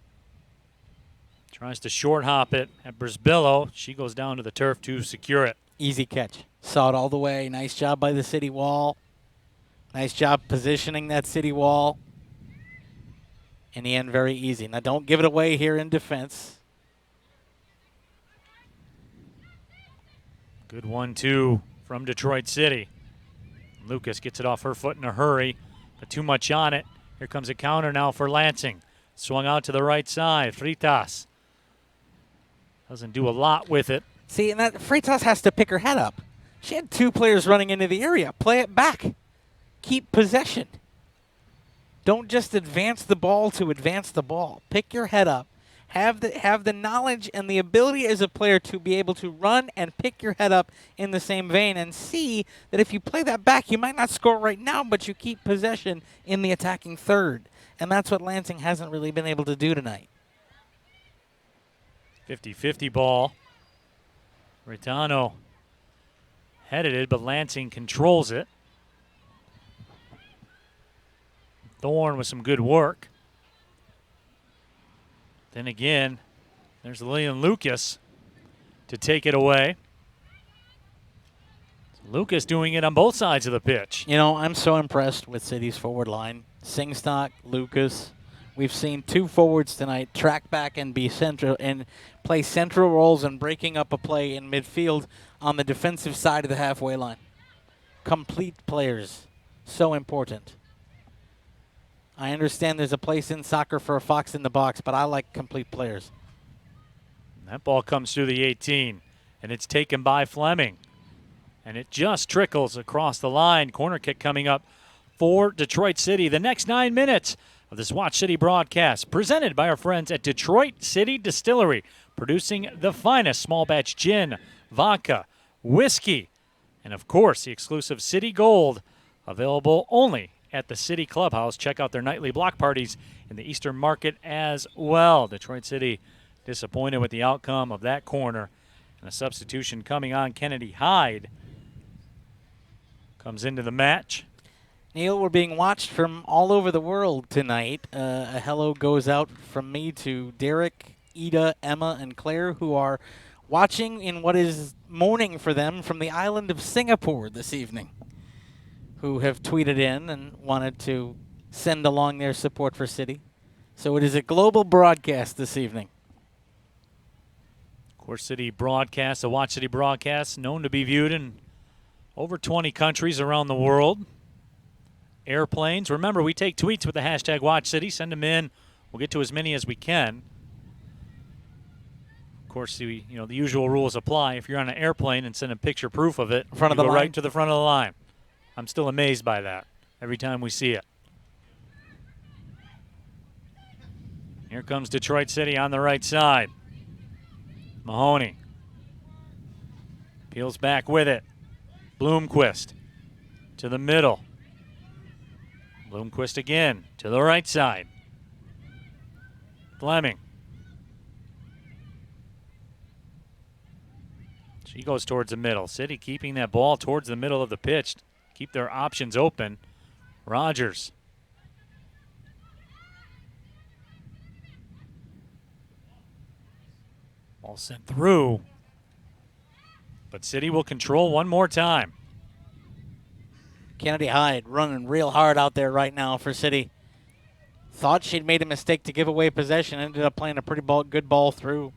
Tries to short hop it at Brisbillo. She goes down to the turf to secure it. Easy catch. Saw it all the way. Nice job by the city wall. Nice job positioning that city wall. In the end, very easy. Now, don't give it away here in defense. Good 1-2 from Detroit City. Lucas gets it off her foot in a hurry, but too much on it. Here comes a counter now for Lansing. Swung out to the right side. Freitas doesn't do a lot with it. See, and that Freitas has to pick her head up. She had two players running into the area. Play it back. Keep possession. Don't just advance the ball to advance the ball. Pick your head up. Have the knowledge and the ability as a player to be able to run and pick your head up in the same vein and see that if you play that back, you might not score right now, but you keep possession in the attacking third. And that's what Lansing hasn't really been able to do tonight. 50-50 ball. Ritano headed it, but Lansing controls it. Thorne with some good work. Then again, there's Lillian Lucas to take it away. Lucas doing it on both sides of the pitch. I'm so impressed with City's forward line. Singstock, Lucas. We've seen two forwards tonight track back and be central and play central roles and breaking up a play in midfield on the defensive side of the halfway line. Complete players. So important. I understand there's a place in soccer for a fox in the box, but I like complete players. That ball comes through the 18, and it's taken by Fleming. And it just trickles across the line. Corner kick coming up for Detroit City. The next 9 minutes of this Watch City broadcast, presented by our friends at Detroit City Distillery, producing the finest small batch gin, vodka, whiskey, and of course the exclusive City Gold, available only at the City Clubhouse. Check out their nightly block parties in the Eastern Market as well. Detroit City disappointed with the outcome of that corner. And a substitution coming on. Kennedy Hyde comes into the match. Neil, we're being watched from all over the world tonight. A hello goes out from me to Derek, Ida, Emma, and Claire, who are watching in what is morning for them from the island of Singapore this evening. who have tweeted in and wanted to send along their support for City. So it is a global broadcast this evening. Of course, City broadcast, the Watch City broadcast, known to be viewed in over 20 countries around the world. Airplanes. Remember, we take tweets with the hashtag Watch City. Send them in. We'll get to as many as we can. Of course, the usual rules apply. If you're on an airplane and send a picture proof of it, Front of the go line. right to the front of the line. I'm still amazed by that every time we see it. Here comes Detroit City on the right side. Mahoney peels back with it. Bloomquist to the middle. Bloomquist again to the right side. Fleming. She goes towards the middle. City keeping that ball towards the middle of the pitch. Keep their options open. Rogers. Ball sent through. But City will control one more time. Kennedy Hyde running real hard out there right now for City. Thought she'd made a mistake to give away possession. Ended up playing a pretty good ball through.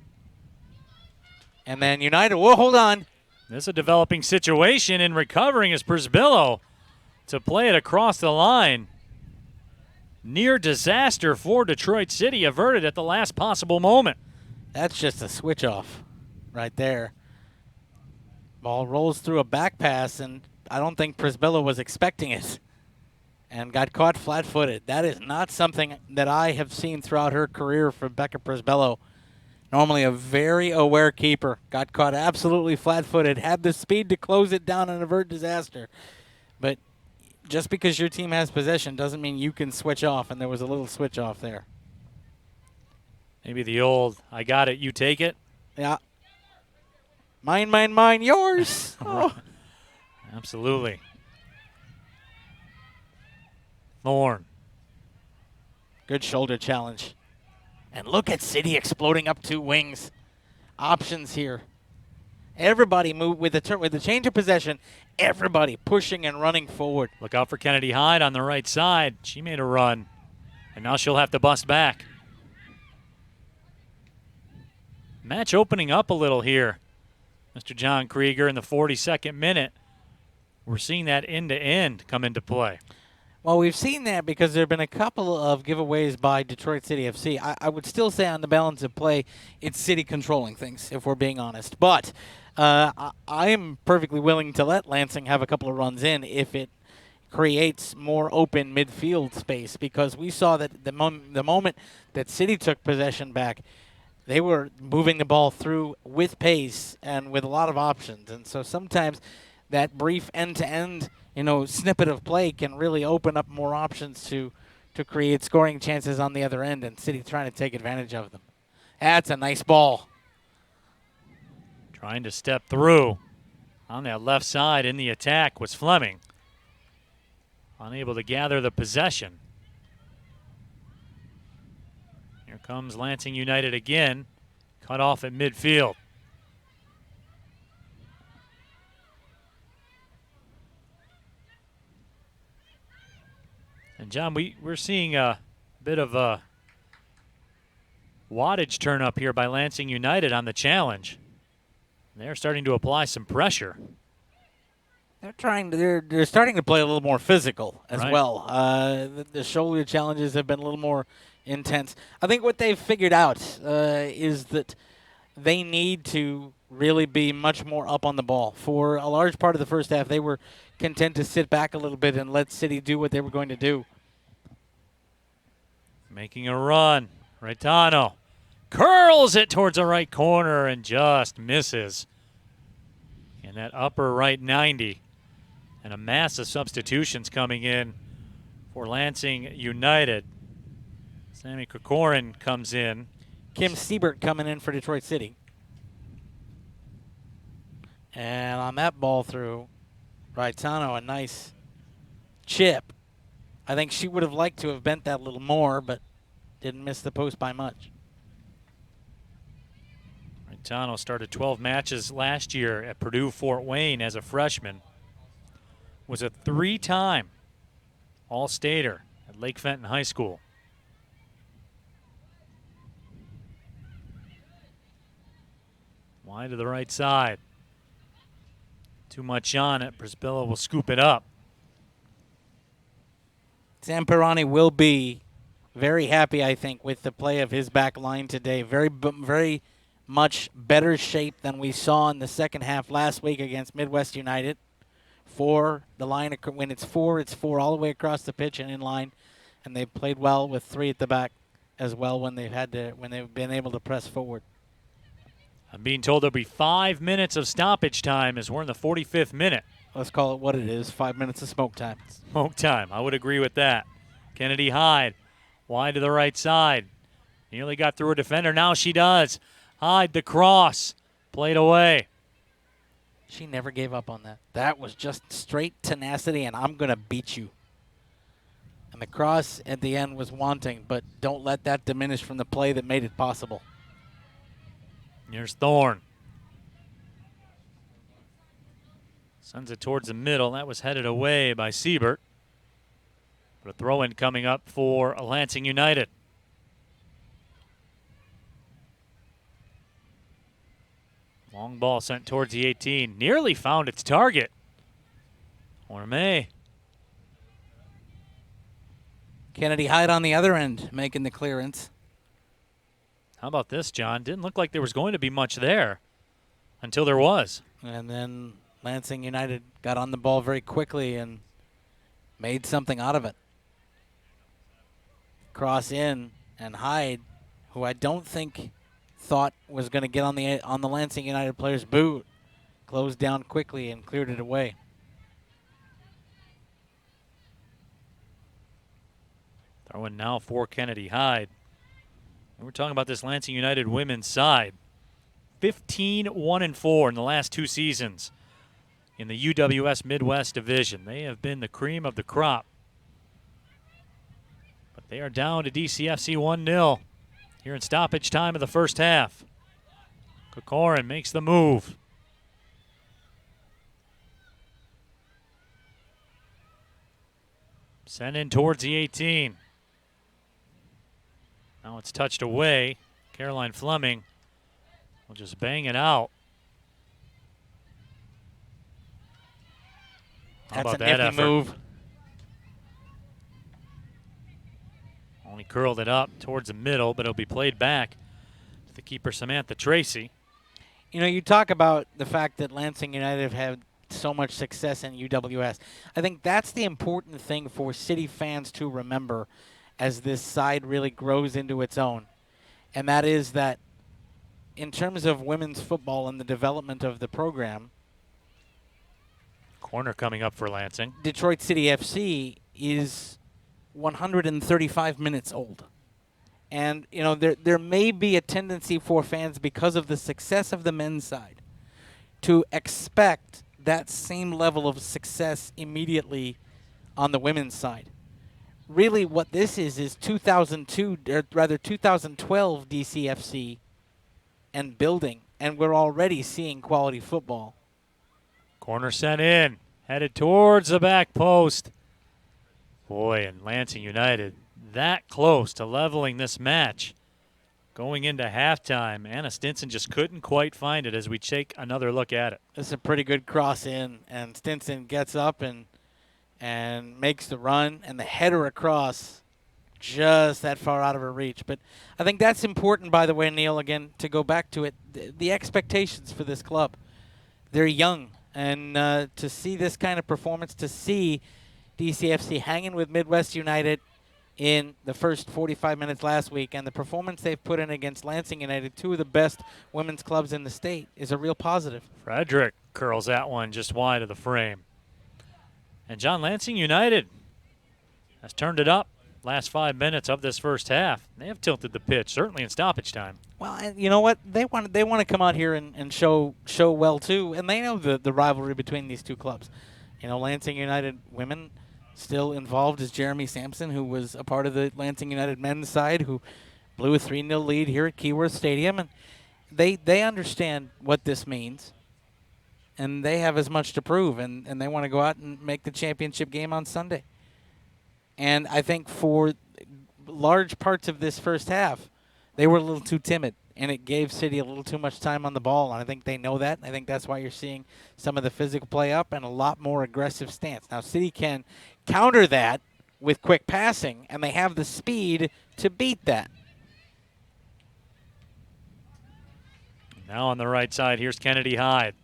And then United, whoa, hold on. This is a developing situation, and recovering is Brisbillo to play it across the line. Near disaster for Detroit City, averted at the last possible moment. That's just a switch off right there. Ball rolls through a back pass, and I don't think Brisbillo was expecting it and got caught flat-footed. That is not something that I have seen throughout her career from Becca Brisbillo. Normally a very aware keeper. Got caught absolutely flat-footed, had the speed to close it down and avert disaster. But just because your team has possession doesn't mean you can switch off, and there was a little switch off there. Maybe the old, I got it, you take it. Yeah. Mine, mine, mine, yours. Oh. Absolutely. Thorne. Good shoulder challenge. And look at City exploding up two wings. Options here. Everybody move with the change of possession. Everybody pushing and running forward. Look out for Kennedy Hyde on the right side. She made a run, and now she'll have to bust back. Match opening up a little here. Mr. John Krieger in the 42nd minute. We're seeing that end-to-end come into play. Well, we've seen that because there have been a couple of giveaways by Detroit City FC. I would still say on the balance of play, it's City controlling things, if we're being honest. But I am perfectly willing to let Lansing have a couple of runs in if it creates more open midfield space, because we saw that the moment that City took possession back, they were moving the ball through with pace and with a lot of options. And so sometimes that brief end-to-end snippet of play can really open up more options to create scoring chances on the other end, and City trying to take advantage of them. That's a nice ball. Trying to step through on that left side in the attack was Fleming. Unable to gather the possession. Here comes Lansing United again. Cut off at midfield. And John, we're seeing a bit of a wattage turn up here by Lansing United on the challenge. They're starting to apply some pressure. They're starting to play a little more physical as Right. well. The shoulder challenges have been a little more intense. I think what they've figured out is that they need to really be much more up on the ball. For a large part of the first half, they were content to sit back a little bit and let City do what they were going to do. Making a run. Raitano curls it towards the right corner and just misses. In that upper right 90. And a mass of substitutions coming in for Lansing United. Sammy Kokorin comes in. Kim Siebert coming in for Detroit City. And on that ball through, Raitano, a nice chip. I think she would have liked to have bent that a little more, but didn't miss the post by much. Raitano started 12 matches last year at Purdue Fort Wayne as a freshman. was a 3-time All-Stater at Lake Fenton High School. Wide to the right side. Too much on it. Brisbilla will scoop it up. Sam Perroni will be very happy, I think, with the play of his back line today. Very much better shape than we saw in the second half last week against Midwest United. The line, when it's four all the way across the pitch and in line, and they've played well with 3 at the back as well when they've been able to press forward. I'm being told there'll be 5 minutes of stoppage time as we're in the 45th minute. Let's call it what it is, 5 minutes of smoke time. Smoke time, I would agree with that. Kennedy Hyde, wide to the right side. Nearly got through a defender, now she does. Hyde, the cross, played away. She never gave up on that. That was just straight tenacity, and I'm going to beat you. And the cross at the end was wanting, but don't let that diminish from the play that made it possible. Here's Thorne. Sends it towards the middle. That was headed away by Siebert. But a throw-in coming up for Lansing United. Long ball sent towards the 18. Nearly found its target. Or may. Kennedy Hyde on the other end, making the clearance. How about this, John? Didn't look like there was going to be much there until there was. And then Lansing United got on the ball very quickly and made something out of it. Cross in, and Hyde, who I don't think thought was going to get on the Lansing United player's boot, closed down quickly and cleared it away. Throwing now for Kennedy Hyde. And we're talking about this Lansing United women's side. 15-1-4 in the last 2 seasons in the UWS Midwest Division. They have been the cream of the crop. But they are down to DCFC 1-0 here in stoppage time of the first half. Kokorin makes the move. Sent in towards the 18. Now it's touched away. Caroline Fleming will just bang it out. How That's about a that nifty effort? move. Only curled it up towards the middle, but it'll be played back to the keeper, Samantha Tracy. You know, you talk about the fact that Lansing United have had so much success in UWS. I think that's the important thing for city fans to remember as this side really grows into its own. And that is that in terms of women's football and the development of the program, Corner coming up for Lansing. Detroit City FC is 135 minutes old. And, you know, there may be a tendency for fans, because of the success of the men's side, to expect that same level of success immediately on the women's side. Really what this is 2002, or rather 2012 DCFC and building, and we're already seeing quality football. Corner sent in, headed towards the back post. Boy, and Lansing United that close to leveling this match. Going into halftime, Anna Stinson just couldn't quite find it as we take another look at it. This is a pretty good cross in, and Stinson gets up and makes the run, and the header across just that far out of her reach. But I think that's important, by the way, Neil, again, to go back to it, the expectations for this club. They're young, and to see this kind of performance, to see DCFC hanging with Midwest United in the first 45 minutes last week, and the performance they've put in against Lansing United, 2 of the best women's clubs in the state, is a real positive. Frederick curls that one just wide of the frame. And John, Lansing United has turned it up last 5 minutes of this first half. They have tilted the pitch, certainly in stoppage time. Well, and you know what? They want to come out here and show well, too, and they know the rivalry between these two clubs. You know, Lansing United women still involved is Jeremy Sampson, who was a part of the Lansing United men's side, who blew a 3-0 lead here at Keyworth Stadium. And they understand what this means. and they have as much to prove, and they want to go out and make the championship game on Sunday. And I think for large parts of this first half, they were a little too timid, and it gave City a little too much time on the ball, and I think they know that. I think that's why you're seeing some of the physical play up and a lot more aggressive stance. Now, City can counter that with quick passing, and they have the speed to beat that. Now on the right side, here's Kennedy Hyde.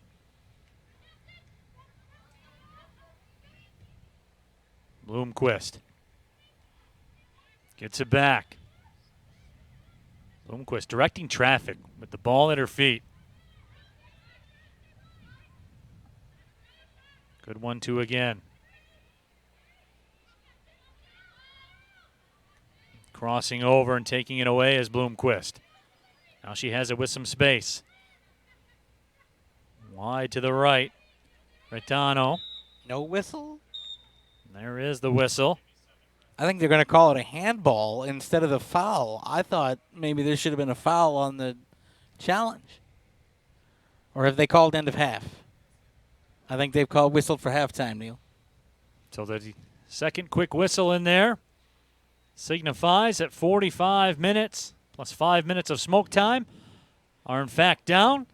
Bloomquist gets it back. Bloomquist directing traffic with the ball at her feet. Good 1-2 again. Crossing over and taking it away is Bloomquist. Now she has it with some space. Wide to the right. Retano. No whistle? There is the whistle. I think they're going to call it a handball instead of the foul. I thought maybe there should have been a foul on the challenge. Or have they called end of half? I think they've whistled for halftime, Neil. So the second quick whistle in there signifies that 45 minutes plus 5 minutes of smoke time are in fact down.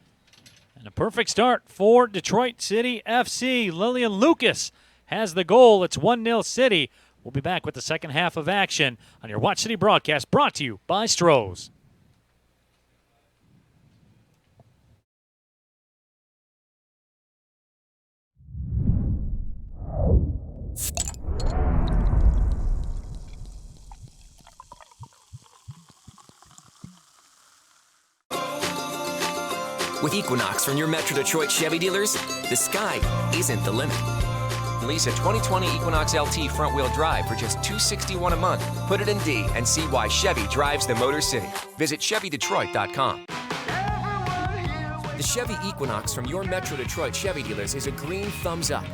And a perfect start for Detroit City FC. Lillian Lucas has the goal. It's 1-0 City. We'll be back with the second half of action on your Watch City broadcast, brought to you by Stroh's. With Equinox from your Metro Detroit Chevy dealers, the sky isn't the limit. Lease a 2020 Equinox LT front-wheel drive for just $261 a month. Put it in D and see why Chevy drives the Motor City. Visit ChevyDetroit.com. The Chevy Equinox from your Metro Detroit Chevy dealers is a green thumbs up,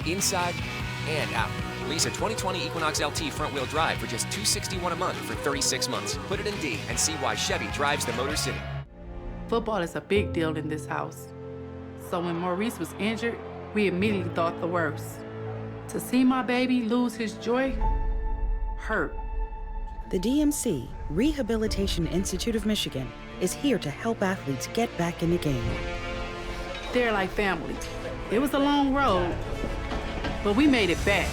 inside and out. Lease a 2020 Equinox LT front-wheel drive for just $261 a month for 36 months. Put it in D and see why Chevy drives the Motor City. Football is a big deal in this house. So when Maurice was injured, we immediately thought the worst. To see my baby lose his joy hurt. The DMC, Rehabilitation Institute of Michigan, is here to help athletes get back in the game. They're like family. It was a long road, but we made it back.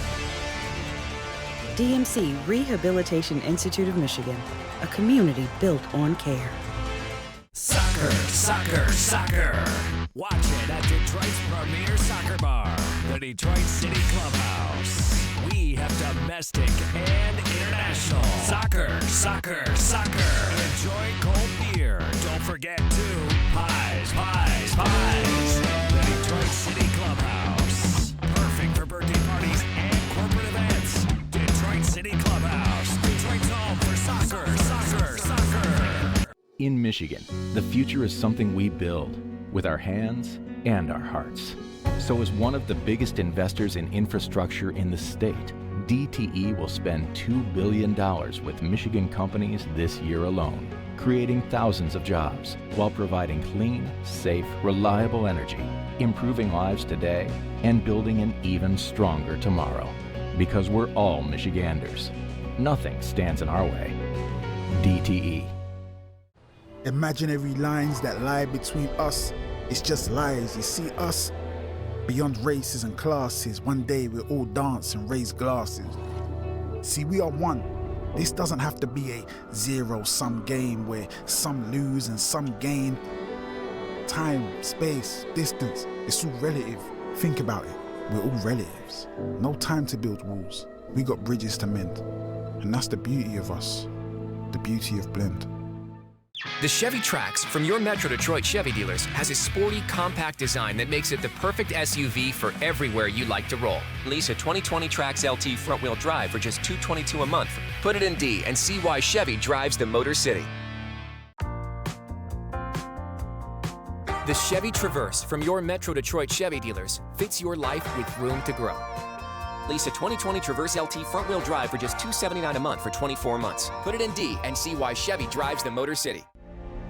DMC, Rehabilitation Institute of Michigan, a community built on care. Soccer, soccer, soccer. Watch it at Detroit's premier soccer bar, the Detroit City Clubhouse. We have domestic and international. Soccer, soccer, soccer. Enjoy cold beer. Don't forget to pies, pies, pies. The Detroit City Clubhouse. Perfect for birthday parties and corporate events. Detroit City Clubhouse. Detroit's home for soccer, soccer, soccer. In Michigan, the future is something we build with our hands and our hearts. So as one of the biggest investors in infrastructure in the state, DTE will spend $2 billion with Michigan companies this year alone, creating thousands of jobs while providing clean, safe, reliable energy, improving lives today, and building an even stronger tomorrow. Because we're all Michiganders. Nothing stands in our way. DTE. Imaginary lines that lie between us, it's just lies. You see us, beyond races and classes, one day we'll all dance and raise glasses. See, we are one. This doesn't have to be a zero-sum game where some lose and some gain. Time, space, distance, it's all relative. Think about it, we're all relatives. No time to build walls, we got bridges to mend. And that's the beauty of us, the beauty of blend. The Chevy Trax from your Metro Detroit Chevy dealers has a sporty, compact design that makes it the perfect SUV for everywhere you like to roll. Lease a 2020 Trax LT front-wheel drive for just $222 a month. Put it in D and see why Chevy drives the Motor City. The Chevy Traverse from your Metro Detroit Chevy dealers fits your life with room to grow. Lease a 2020 Traverse LT front-wheel drive for just $279 a month for 24 months. Put it in D and see why Chevy drives the Motor City.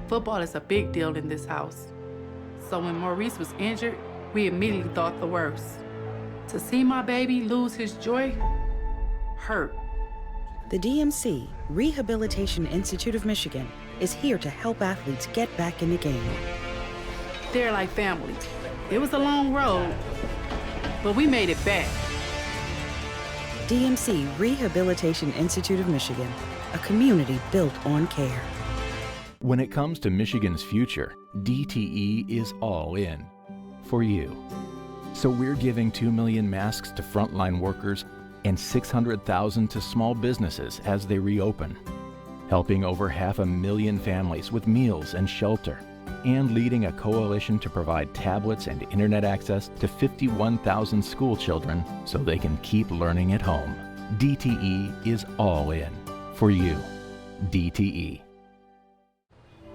Football is a big deal in this house. So when Maurice was injured, we immediately thought the worst. To see my baby lose his joy hurt. The DMC, Rehabilitation Institute of Michigan, is here to help athletes get back in the game. They're like family. It was a long road, but we made it back. DMC, Rehabilitation Institute of Michigan, a community built on care. When it comes to Michigan's future, DTE is all in for you. So we're giving 2 million masks to frontline workers and 600,000 to small businesses as they reopen, helping over 500,000 families with meals and shelter, and leading a coalition to provide tablets and internet access to 51,000 school children so they can keep learning at home. DTE is all in for you. DTE.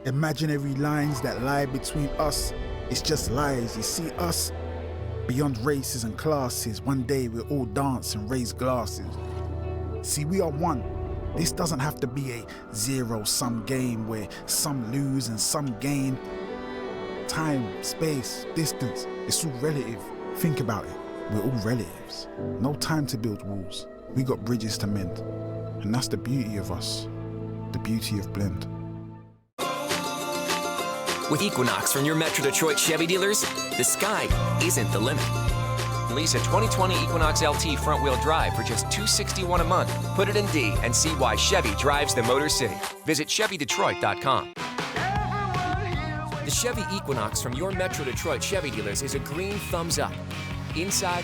Imaginary lines that lie between us, it's just lies. You see us? Beyond races and classes, one day we'll all dance and raise glasses. See, we are one. This doesn't have to be a zero-sum game where some lose and some gain. Time, space, distance, it's all relative. Think about it, we're all relatives. No time to build walls, we got bridges to mend. And that's the beauty of us, the beauty of blend. With Equinox from your Metro Detroit Chevy dealers, the sky isn't the limit. Lease a 2020 Equinox LT front-wheel drive for just $261 a month. Put it in D and see why Chevy drives the Motor City. Visit ChevyDetroit.com. The Chevy Equinox from your Metro Detroit Chevy dealers is a green thumbs up, inside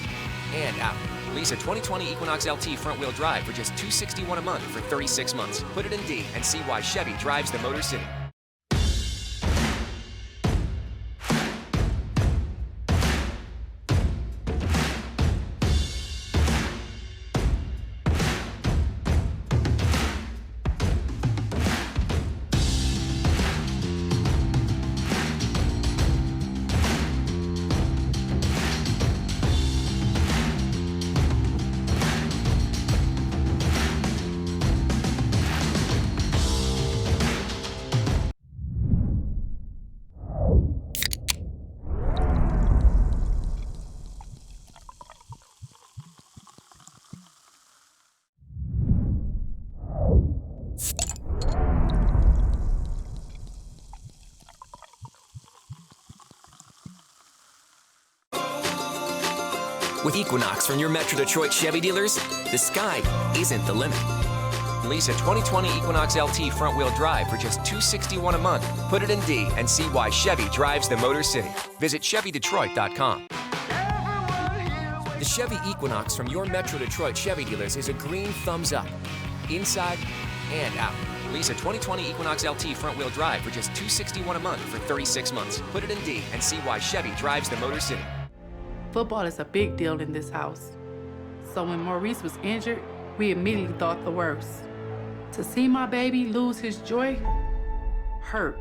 and out. Lease a 2020 Equinox LT front-wheel drive for just $261 a month for 36 months. Put it in D and see why Chevy drives the Motor City. With Equinox from your Metro Detroit Chevy dealers, the sky isn't the limit. Lease a 2020 Equinox LT front-wheel drive for just $261 a month. Put it in D and see why Chevy drives the Motor City. Visit ChevyDetroit.com. The Chevy Equinox from your Metro Detroit Chevy dealers is a green thumbs up, inside and out. Lease a 2020 Equinox LT front-wheel drive for just $261 a month for 36 months. Put it in D and see why Chevy drives the Motor City. Football is a big deal in this house. So when Maurice was injured, we immediately thought the worst. To see my baby lose his joy hurt.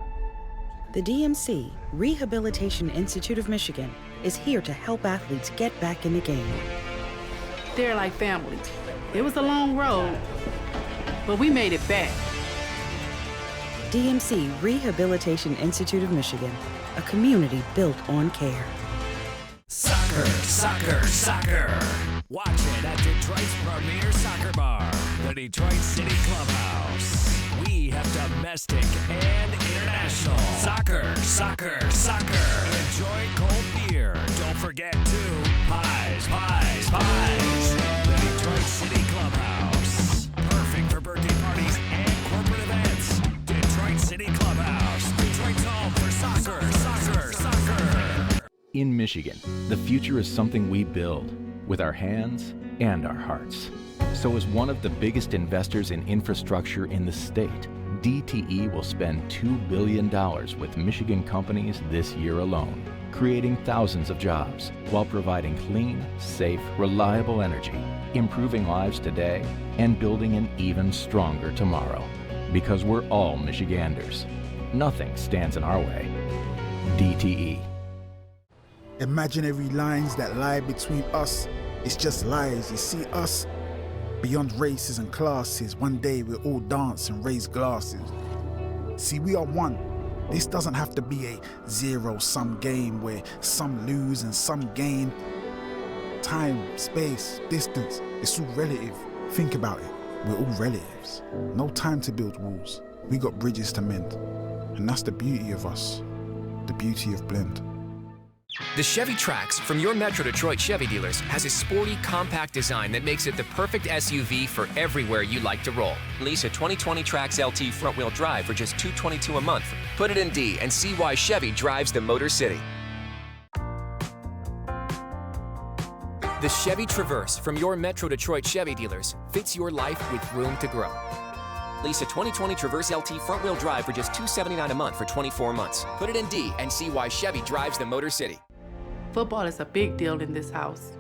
The DMC, Rehabilitation Institute of Michigan, is here to help athletes get back in the game. They're like family. It was a long road, but we made it back. DMC, Rehabilitation Institute of Michigan, a community built on care. Soccer, soccer, soccer. Watch it at Detroit's premier soccer bar, the Detroit City Clubhouse. We have domestic and international. Soccer, soccer, soccer. Enjoy cold beer. Don't forget to pies, pies, pies. The Detroit City Clubhouse. Perfect for birthday parties and corporate events. Detroit City Clubhouse. Detroit's home for soccer, soccer, soccer. In Michigan, the future is something we build with our hands and our hearts. So as one of the biggest investors in infrastructure in the state, DTE will spend $2 billion with Michigan companies this year alone, creating thousands of jobs while providing clean, safe, reliable energy, improving lives today, and building an even stronger tomorrow. Because we're all Michiganders. Nothing stands in our way. DTE. Imaginary lines that lie between us, it's just lies. You see us? Beyond races and classes, one day we'll all dance and raise glasses. See, we are one. This doesn't have to be a zero-sum game where some lose and some gain. Time, space, distance, it's all relative. Think about it. We're all relatives. No time to build walls. We got bridges to mend. And that's the beauty of us. The beauty of blend. The Chevy Trax from your Metro Detroit Chevy dealers has a sporty, compact design that makes it the perfect SUV for everywhere you like to roll. Lease a 2020 Trax LT front-wheel drive for just $222 a month. Put it in D and see why Chevy drives the Motor City. The Chevy Traverse from your Metro Detroit Chevy dealers fits your life with room to grow. Lease a 2020 Traverse LT front-wheel drive for just $279 a month for 24 months. Put it in D and see why Chevy drives the Motor City. Football is a big deal in this house.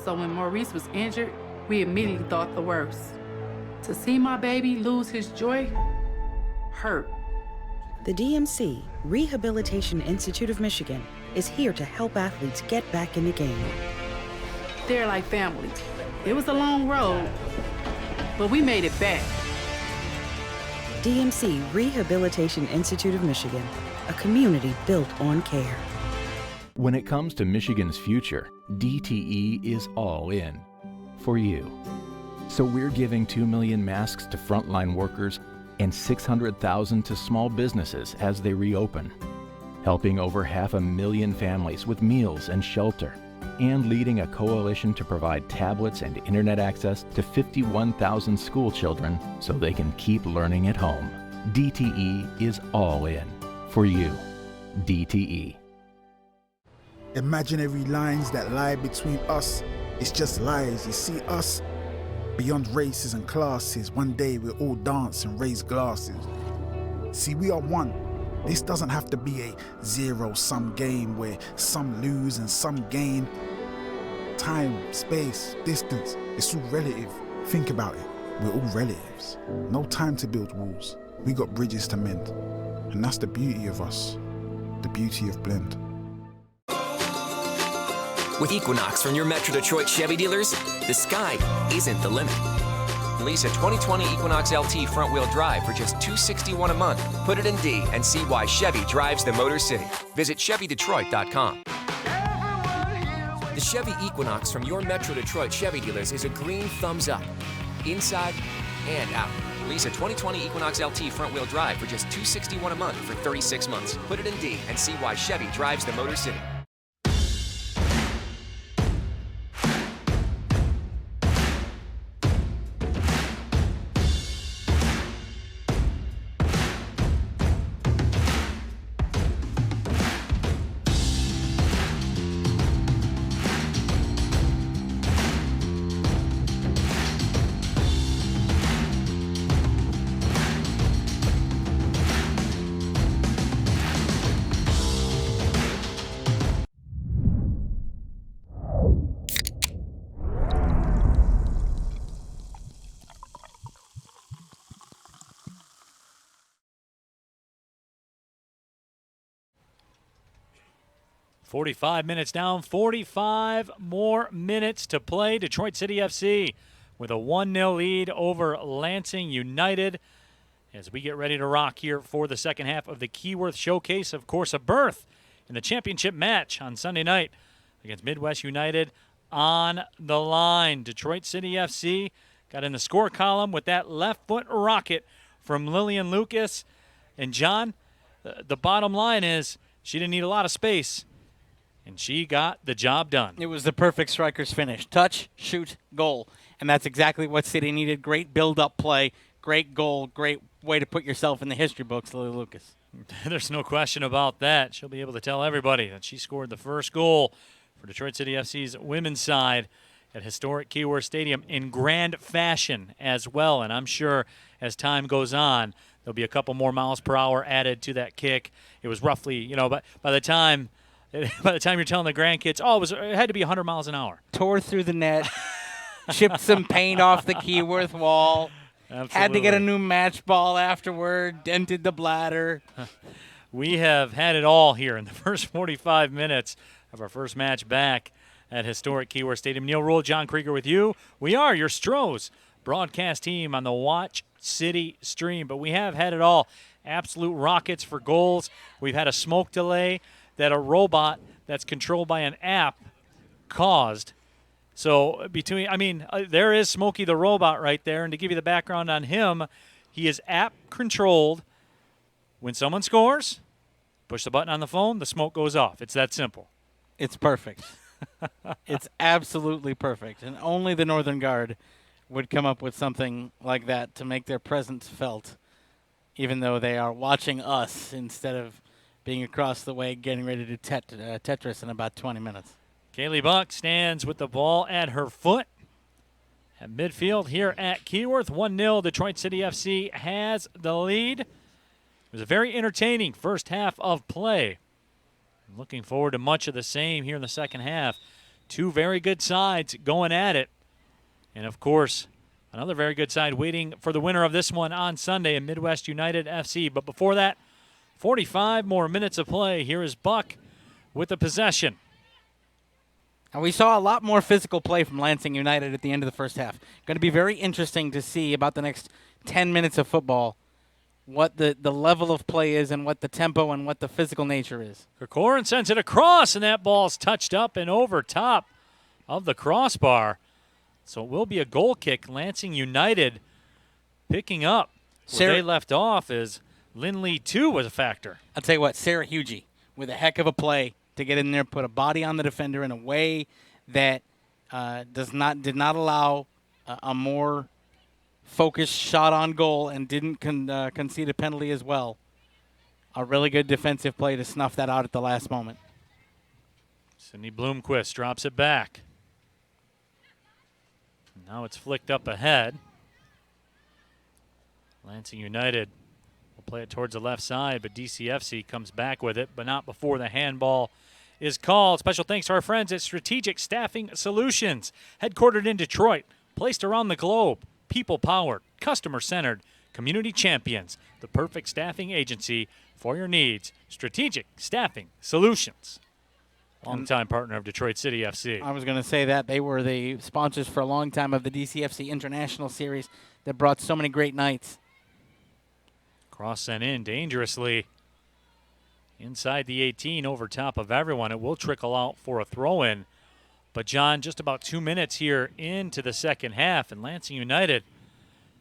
So when Maurice was injured, we immediately thought the worst. To see my baby lose his joy hurt. The DMC, Rehabilitation Institute of Michigan, is here to help athletes get back in the game. They're like family. It was a long road, but we made it back. DMC, Rehabilitation Institute of Michigan, a community built on care. When it comes to Michigan's future, DTE is all in for you. So we're giving 2 million masks to frontline workers and 600,000 to small businesses as they reopen, helping over 500,000 families with meals and shelter, and leading a coalition to provide tablets and internet access to 51,000 school children so they can keep learning at home. DTE is all in for you. DTE. Imaginary lines that lie between us, it's just lies. You see us beyond races and classes. One day we'll all dance and raise glasses. See, we are one. This doesn't have to be a zero-sum game where some lose and some gain. Time, space, distance, it's all relative. Think about it. We're all relatives. No time to build walls. We got bridges to mend. And that's the beauty of us. The beauty of blend. With Equinox from your Metro Detroit Chevy dealers, the sky isn't the limit. Lease a 2020 Equinox LT front-wheel drive for just $261 a month. Put it in D and see why Chevy drives the Motor City. Visit ChevyDetroit.com. The Chevy Equinox from your Metro Detroit Chevy dealers is a green thumbs up, inside and out. Lease a 2020 Equinox LT front-wheel drive for just $261 a month for 36 months. Put it in D and see why Chevy drives the Motor City. "45 minutes down, 45 more minutes to play. Detroit City FC with a 1-0 lead over Lansing United as we get ready to rock here for the second half of the Keyworth Showcase. Of course, a berth in the championship match on Sunday night against Midwest United on the line. Detroit City FC got in the score column with that left foot rocket from Lillian Lucas. And John, the bottom line is she didn't need a lot of space, and she got the job done. It was the perfect striker's finish. Touch, shoot, goal. And that's exactly what City needed. Great build-up play, great goal, great way to put yourself in the history books, Lily Lucas. There's no question about that. She'll be able to tell everybody that she scored the first goal for Detroit City FC's women's side at historic Keyworth Stadium in grand fashion as well. And I'm sure as time goes on, there'll be a couple more miles per hour added to that kick. It was roughly, but by the time you're telling the grandkids, it had to be 100 miles an hour. Tore through the net, chipped some paint off the Keyworth wall. Absolutely. Had to get a new match ball afterward, dented the bladder. We have had it all here in the first 45 minutes of our first match back at historic Keyworth Stadium. Neil Rule, John Krieger with you. We are your Strohs broadcast team on the Watch City stream, but we have had it all absolute rockets for goals. We've had a smoke delay that a robot that's controlled by an app caused. So there is Smokey the robot right there. And to give you the background on him, he is app controlled. When someone scores, push the button on the phone, the smoke goes off. It's that simple. It's perfect. It's absolutely perfect. And only the Northern Guard would come up with something like that to make their presence felt, even though they are watching us instead of being across the way getting ready to Tetris in about 20 minutes. Kaylee Buck stands with the ball at her foot. At midfield here at Keyworth, 1-0. Detroit City FC has the lead. It was a very entertaining first half of play. I'm looking forward to much of the same here in the second half. Two very good sides going at it. And, of course, another very good side waiting for the winner of this one on Sunday in Midwest United FC. But before that, 45 more minutes of play. Here is Buck with the possession. And we saw a lot more physical play from Lansing United at the end of the first half. Going to be very interesting to see about the next 10 minutes of football what the level of play is and what the tempo and what the physical nature is. Kerkoren sends it across, and that ball's touched up and over top of the crossbar. So it will be a goal kick. Lansing United picking up where they left off as Lindley, too, was a factor. I'll tell you what, Sarah Hughey with a heck of a play to get in there, put a body on the defender in a way that did not allow a more focused shot on goal and didn't concede a penalty as well. A really good defensive play to snuff that out at the last moment. Sydney Bloomquist drops it back. Now it's flicked up ahead. Lansing United will play it towards the left side, but DCFC comes back with it, but not before the handball is called. Special thanks to our friends at Strategic Staffing Solutions, headquartered in Detroit, placed around the globe, people-powered, customer-centered, community champions, the perfect staffing agency for your needs. Strategic Staffing Solutions, longtime partner of Detroit City FC. I was going to say that. They were the sponsors for a long time of the DCFC International Series that brought so many great nights. Cross sent in dangerously inside the 18 over top of everyone. It will trickle out for a throw-in. But, John, just about 2 minutes here into the second half, and Lansing United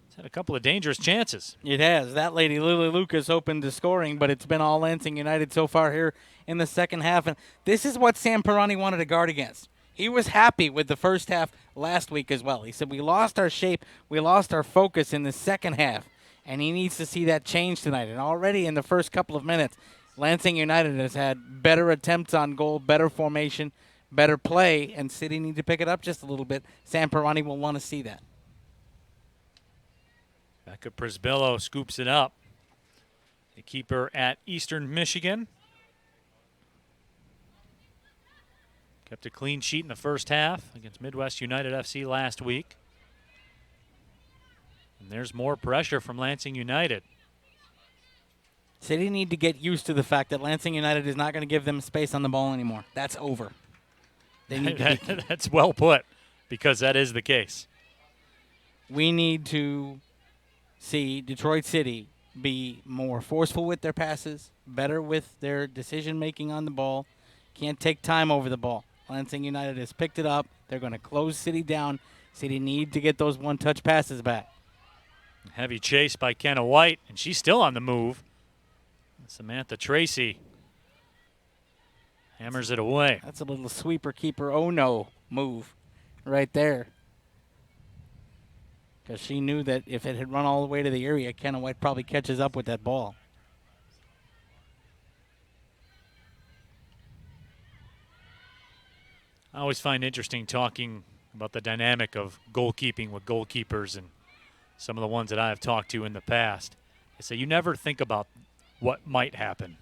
has had a couple of dangerous chances. It has. That lady, Lily Lucas, opened to scoring, but it's been all Lansing United so far here in the second half. And this is what Sam Perroni wanted to guard against. He was happy with the first half last week as well. He said, we lost our shape, we lost our focus in the second half, and he needs to see that change tonight. And already in the first couple of minutes, Lansing United has had better attempts on goal, better formation, better play, and City need to pick it up just a little bit. Sam Perroni will want to see that. Becca Prisbillo scoops it up. The keeper at Eastern Michigan. Kept a clean sheet in the first half against Midwest United FC last week. And there's more pressure from Lansing United. City need to get used to the fact that Lansing United is not going to give them space on the ball anymore. That's over. They need to That's well put, because that is the case. We need to see Detroit City be more forceful with their passes, better with their decision-making on the ball. Can't take time over the ball. Lansing United has picked it up. They're going to close City down. City need to get those one-touch passes back. Heavy chase by Kenna White, and she's still on the move. Samantha Tracy hammers it away. That's a little sweeper-keeper oh-no move right there. Because she knew that if it had run all the way to the area, Kenna White probably catches up with that ball. I always find interesting talking about the dynamic of goalkeeping with goalkeepers and some of the ones that I have talked to in the past. I say you never think about what might happen.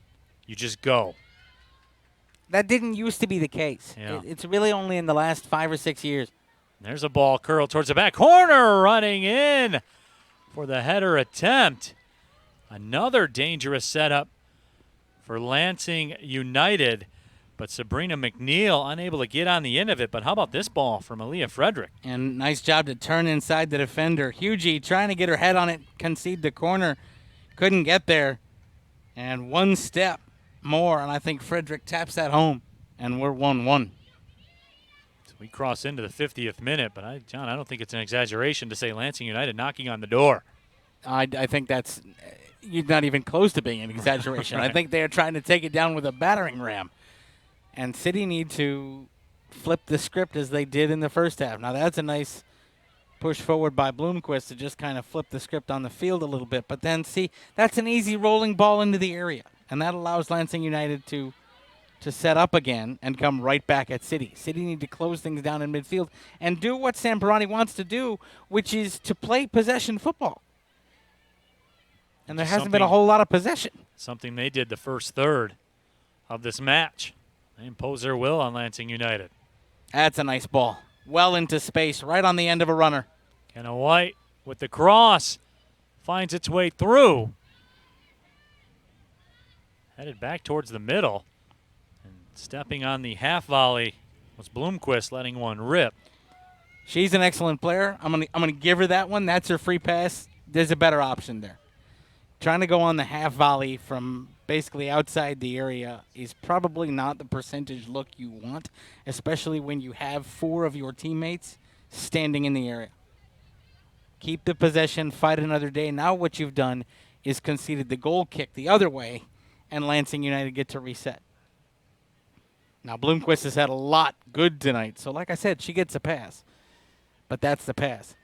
You just go. That didn't used to be the case. Yeah. It's really only in the last 5 or 6 years. There's a ball curled towards the back corner, running in for the header attempt. Another dangerous setup for Lansing United, but Sabrina McNeil unable to get on the end of it. But how about this ball from Aaliyah Frederick? And nice job to turn inside the defender. Hughey trying to get her head on it, concede the corner. Couldn't get there. And one step more, and I think Frederick taps that home, and we're 1-1. So we cross into the 50th minute, but John, I don't think it's an exaggeration to say Lansing United knocking on the door. I think that's not even close to being an exaggeration. Right. I think they're trying to take it down with a battering ram. And City need to flip the script as they did in the first half. Now, that's a nice push forward by Bloomquist to just kind of flip the script on the field a little bit. But then, see, that's an easy rolling ball into the area. And that allows Lansing United to set up again and come right back at City. City need to close things down in midfield and do what Sam Perroni wants to do, which is to play possession football. And there hasn't been a whole lot of possession. Something they did the first third of this match. They impose their will on Lansing United. That's a nice ball. Well into space, right on the end of a runner. Kenna White with the cross. Finds its way through. Headed back towards the middle. And stepping on the half volley was Bloomquist, letting one rip. She's an excellent player. I'm gonna give her that one. That's her free pass. There's a better option there. Trying to go on the half volley from basically outside the area is probably not the percentage look you want, especially when you have 4 of your teammates standing in the area. Keep the possession, fight another day. Now what you've done is conceded the goal kick the other way, and Lansing United get to reset. Now Bloomquist has had a lot good tonight, so like I said, she gets a pass. But that's the pass.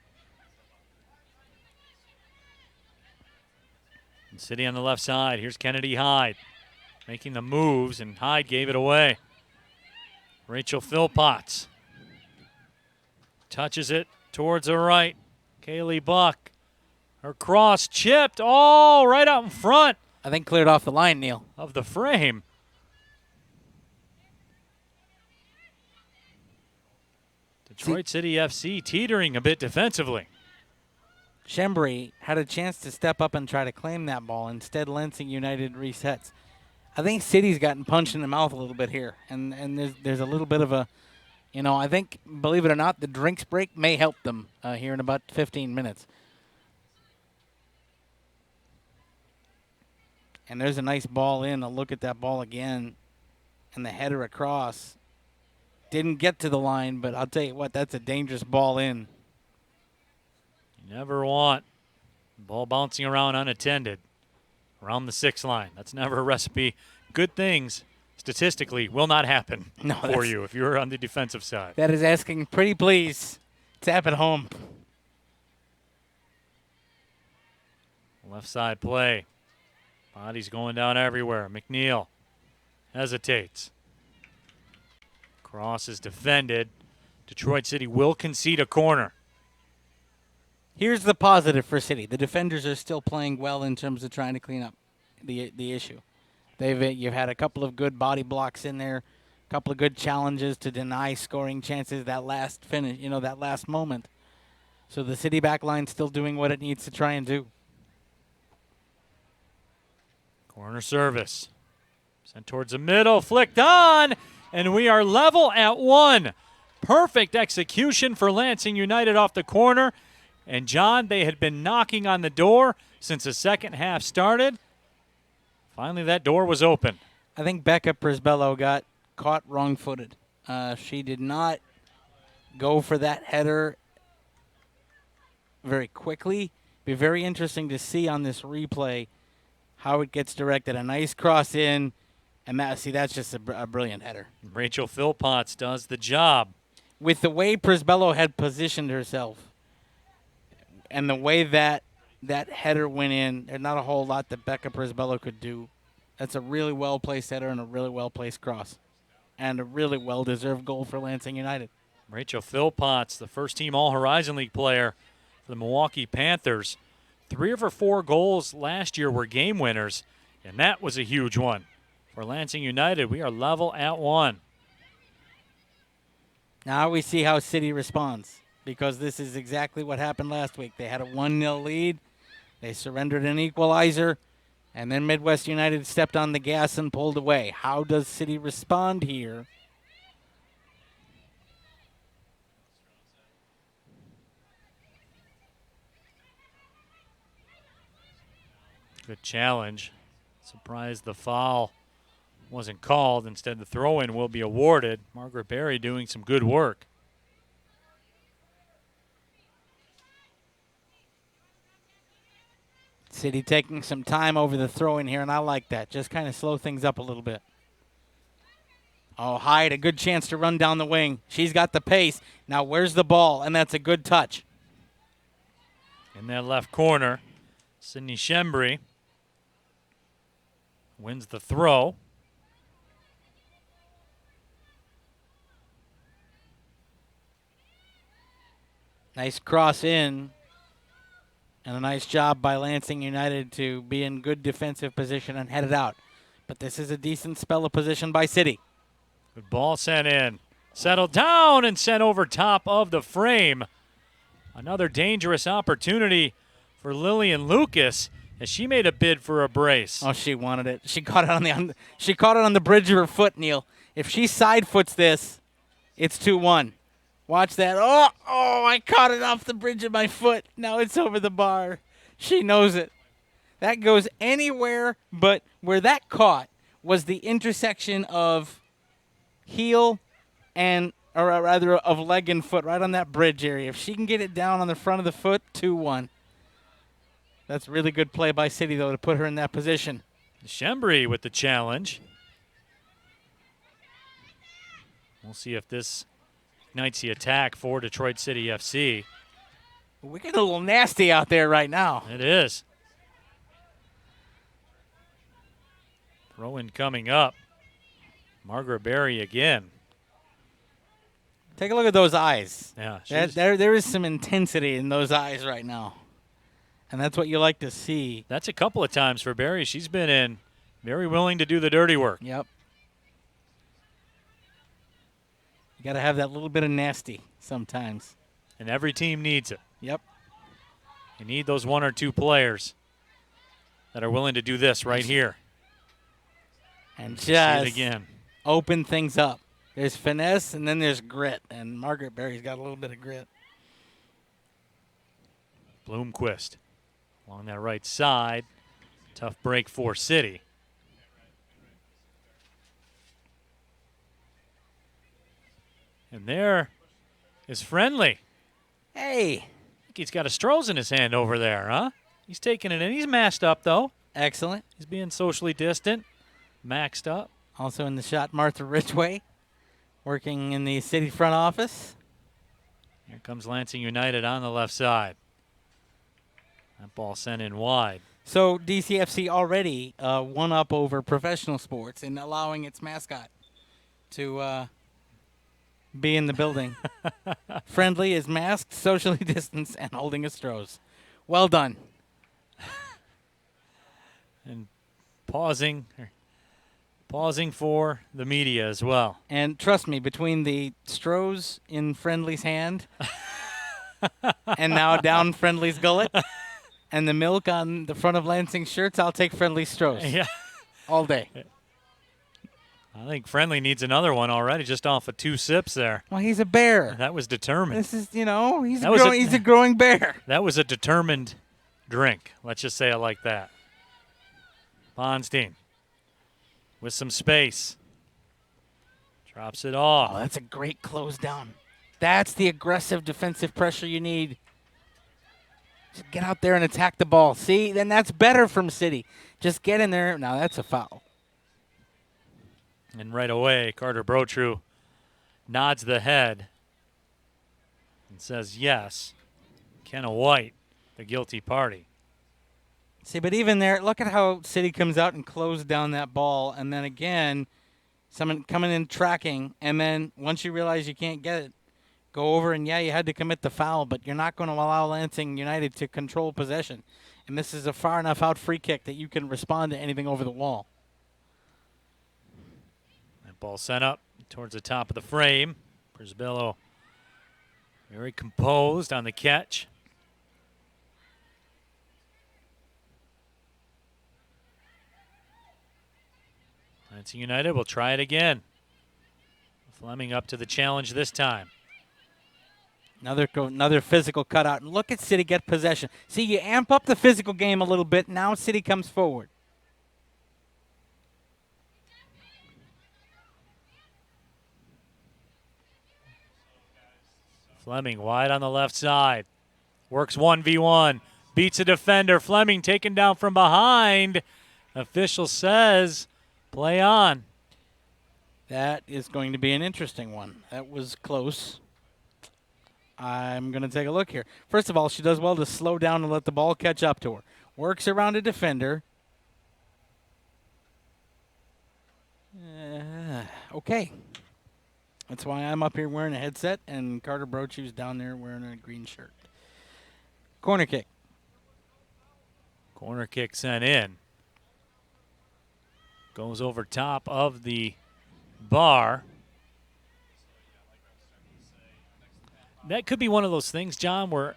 And City on the left side. Here's Kennedy Hyde making the moves, and Hyde gave it away. Rachel Philpotts touches it towards the right. Kaylee Buck. Her cross chipped. Oh, right out in front. I think cleared off the line, Neil. Of the frame. Detroit City FC teetering a bit defensively. Shembri had a chance to step up and try to claim that ball. Instead, Lansing United resets. I think City's gotten punched in the mouth a little bit here, and there's a little bit of a, I think, believe it or not, the drinks break may help them here in about 15 minutes. And there's a nice ball in. I'll look at that ball again, and the header across. Didn't get to the line, but I'll tell you what, that's a dangerous ball in. You never want the ball bouncing around unattended around the 6 line. That's never a recipe. Good things, statistically, will not happen for you if you're on the defensive side. That is asking pretty please. Tap it home. Left side play. Bodies going down everywhere. McNeil hesitates. Cross is defended. Detroit City will concede a corner. Here's the positive for City. The defenders are still playing well in terms of trying to clean up the issue. You've had a couple of good body blocks in there, a couple of good challenges to deny scoring chances that last finish, that last moment. So the City back line's still doing what it needs to try and do. Corner service. Sent towards the middle, flicked on, and we are level at 1. Perfect execution for Lansing United off the corner. And, John, they had been knocking on the door since the second half started. Finally, that door was open. I think Becca Prisbello got caught wrong-footed. She did not go for that header very quickly. Be very interesting to see on this replay how it gets directed. A nice cross in, and that's just a brilliant header. Rachel Philpotts does the job. With the way Prisbello had positioned herself and the way that header went in, there's not a whole lot that Becca Prisbello could do. That's a really well-placed header and a really well-placed cross. And a really well-deserved goal for Lansing United. Rachel Philpotts, the first-team All-Horizon League player for the Milwaukee Panthers. 3 of her 4 goals last year were game winners, and that was a huge one. For Lansing United, we are level at 1. Now we see how City responds, because this is exactly what happened last week. They had a 1-0 lead. They surrendered an equalizer, and then Midwest United stepped on the gas and pulled away. How does City respond here? Good challenge. Surprised the foul wasn't called. Instead, the throw-in will be awarded. Margaret Berry doing some good work. City taking some time over the throw-in here, and I like that. Just kind of slow things up a little bit. Oh, Hyde, a good chance to run down the wing. She's got the pace. Now where's the ball? And that's a good touch. In that left corner, Sydney Shembry wins the throw. Nice cross in. And a nice job by Lansing United to be in good defensive position and head it out. But this is a decent spell of position by City. Good ball sent in. Settled down and sent over top of the frame. Another dangerous opportunity for Lillian Lucas as she made a bid for a brace. Oh, she wanted it. She caught it on the bridge of her foot, Neil. If she side foots this, it's 2-1. Watch that. Oh, I caught it off the bridge of my foot. Now it's over the bar. She knows it. That goes anywhere but where that caught was the intersection of heel and, or rather, of leg and foot right on that bridge area. If she can get it down on the front of the foot, 2-1. That's really good play by City, though, to put her in that position. Shembry with the challenge. We'll see if this ignites the attack for Detroit City FC. We're getting a little nasty out there right now. It is. Throw-in coming up. Margaret Berry again. Take a look at those eyes. Yeah, there is some intensity in those eyes right now. And that's what you like to see. That's a couple of times for Berry. She's been in very willing to do the dirty work. Yep. You got to have that little bit of nasty sometimes. And every team needs it. Yep. You need those one or two players that are willing to do this right here. And see it just again. Open things up. There's finesse and then there's grit. And Margaret Berry's got a little bit of grit. Bloomquist along that right side. Tough break for City. And there is Friendly. Hey. I think he's got a Strohs in his hand over there, huh? He's taking it in. He's masked up, though. Excellent. He's being socially distant, maxed up. Also in the shot, Martha Ridgway, working in the City front office. Here comes Lansing United on the left side. That ball sent in wide. So DCFC already one up over professional sports in allowing its mascot to be in the building. Friendly is masked, socially distanced, and holding a Strohs. Well done. And pausing for the media as well. And trust me, between the Strohs in Friendly's hand and now down Friendly's gullet and the milk on the front of Lansing's shirts, I'll take Friendly Strohs. Yeah. All day. I think Friendly needs another one already, just off of 2 sips there. Well, he's a bear. That was determined. This is, he's he's a growing bear. That was a determined drink. Let's just say it like that. Bonstein with some space. Drops it off. Oh, that's a great close down. That's the aggressive defensive pressure you need. Just get out there and attack the ball. See, then that's better from City. Just get in there. Now that's a foul. And right away, Carter Brotru nods the head and says yes. Kenna White, the guilty party. See, but even there, look at how City comes out and closes down that ball. And then again, someone coming in tracking. And then once you realize you can't get it, go over and, yeah, you had to commit the foul, but you're not going to allow Lansing United to control possession. And this is a far enough out free kick that you can respond to anything over the wall. That ball sent up towards the top of the frame. Brisbello very composed on the catch. Lansing United will try it again. Fleming up to the challenge this time. Another physical cutout. And look at City get possession. See, you amp up the physical game a little bit. Now City comes forward. Fleming wide on the left side. Works 1v1. Beats a defender. Fleming taken down from behind. Official says play on. That is going to be an interesting one. That was close. I'm going to take a look here. First of all, she does well to slow down and let the ball catch up to her. Works around a defender. Okay. That's why I'm up here wearing a headset, and Carter Brochu's down there wearing a green shirt. Corner kick. Corner kick sent in. Goes over top of the bar. That could be one of those things, John, where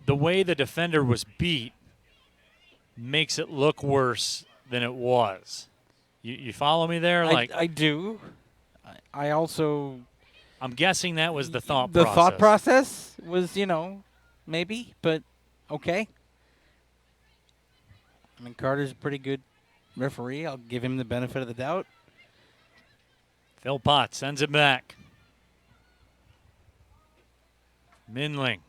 the way the defender was beat makes it look worse than it was. You follow me there? I do. I also... I'm guessing that was the thought process. The thought process was, maybe, but okay. I mean, Carter's a pretty good referee. I'll give him the benefit of the doubt. Phil Potts sends it back. Minling.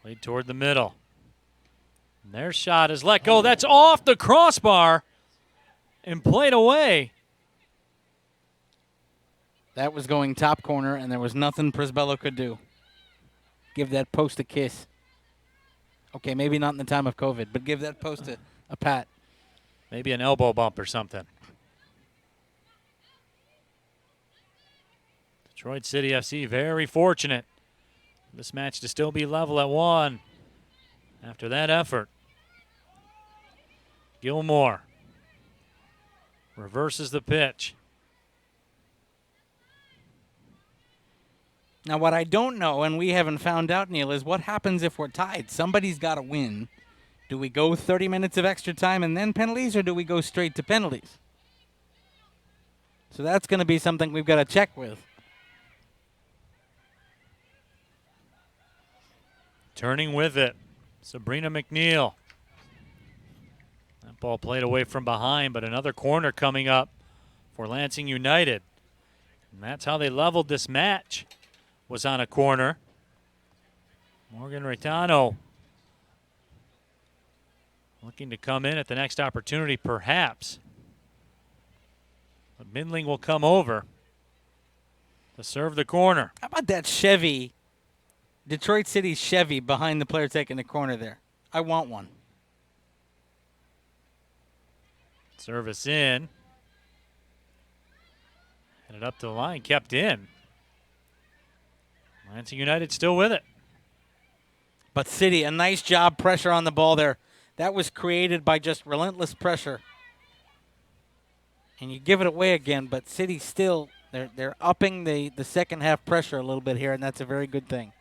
Played toward the middle. And their shot is let go. That's off the crossbar and played away. That was going top corner, and there was nothing Prisbello could do. Give that post a kiss. Okay, maybe not in the time of COVID, but give that post a pat. Maybe an elbow bump or something. Detroit City FC very fortunate. This match to still be level at 1 after that effort. Gilmore reverses the pitch. Now, what I don't know, and we haven't found out, Neil, is what happens if we're tied. Somebody's got to win. Do we go 30 minutes of extra time and then penalties, or do we go straight to penalties? So that's going to be something we've got to check with. Turning with it, Sabrina McNeil. That ball played away from behind, but another corner coming up for Lansing United. And that's how they leveled this match, was on a corner. Morgan Reitano looking to come in at the next opportunity, perhaps. But Minling will come over to serve the corner. How about that Chevy, Detroit City Chevy behind the player taking the corner there? I want one. Service in. Headed up to the line, kept in. Lansing United still with it. But City, a nice job, pressure on the ball there. That was created by just relentless pressure. And you give it away again, but City still, they're upping the second half pressure a little bit here, and that's a very good thing.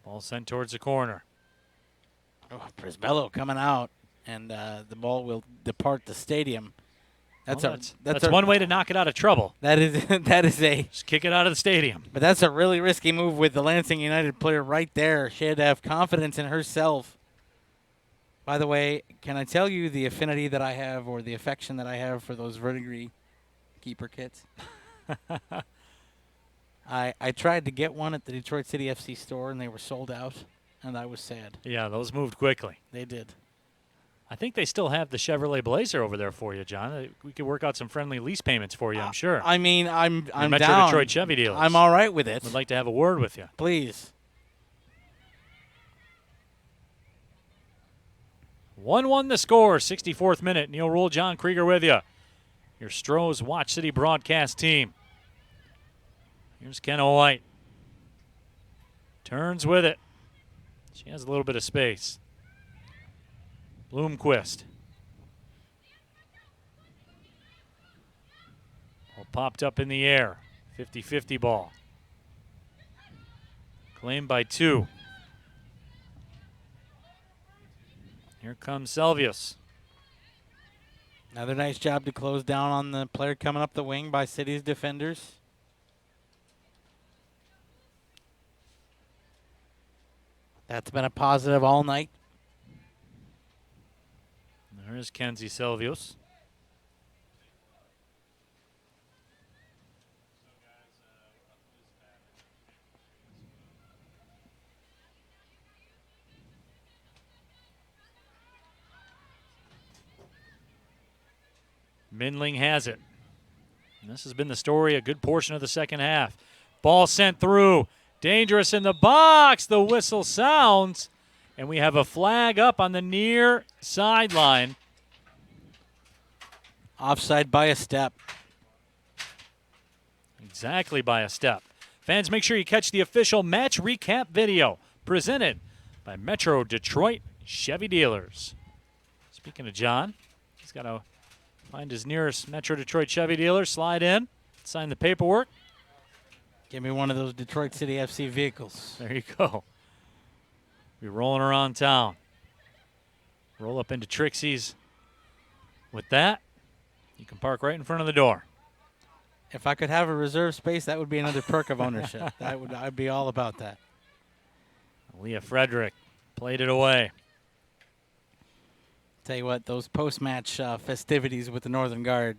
Ball sent towards the corner. Oh, Prisbello coming out, and the ball will depart the stadium. That's one way to knock it out of trouble. That is a just kick it out of the stadium. But that's a really risky move with the Lansing United player right there. She had to have confidence in herself. By the way, can I tell you the affinity that I have, or the affection that I have for those verdigris keeper kits? I tried to get one at the Detroit City FC store, and they were sold out, and I was sad. Yeah, those moved quickly. They did. I think they still have the Chevrolet Blazer over there for you, John. We could work out some friendly lease payments for you, I'm sure. I mean, I'm Metro down. Detroit Chevy dealers. I'm all right with it. Would like to have a word with you. Please. 1-1 the score, 64th minute. Neil Rule, John Krieger with you. Your Stroh's Watch City broadcast team. Here's Kenna White. Turns with it. She has a little bit of space. Bloomquist. Ball popped up in the air. 50-50 ball. Claimed by 2. Here comes Selvius. Another nice job to close down on the player coming up the wing by City's defenders. That's been a positive all night. There is Kenzie Selvius. Minling has it. And this has been the story a good portion of the second half. Ball sent through. Dangerous in the box. The whistle sounds. And we have a flag up on the near sideline. Offside by a step. Exactly by a step. Fans, make sure you catch the official match recap video presented by Metro Detroit Chevy Dealers. Speaking of John, he's got to find his nearest Metro Detroit Chevy dealer, slide in, sign the paperwork. Give me one of those Detroit City FC vehicles. There you go. Be rolling around town. Roll up into Trixie's. With that, you can park right in front of the door. If I could have a reserve space, that would be another perk of ownership. I'd be all about that. Leah Frederick played it away. Tell you what, those post-match festivities with the Northern Guard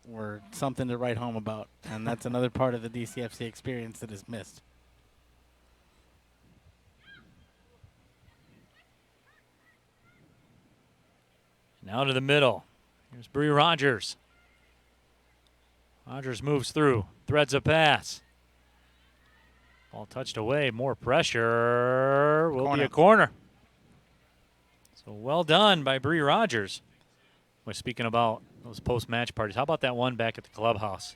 were something to write home about, and that's another part of the DCFC experience that is missed. Now to the middle. Here's Brie Rogers. Rogers moves through, threads a pass. Ball touched away, more pressure. Will be a corner. So well done by Brie Rogers. We're speaking about those post-match parties. How about that one back at the clubhouse?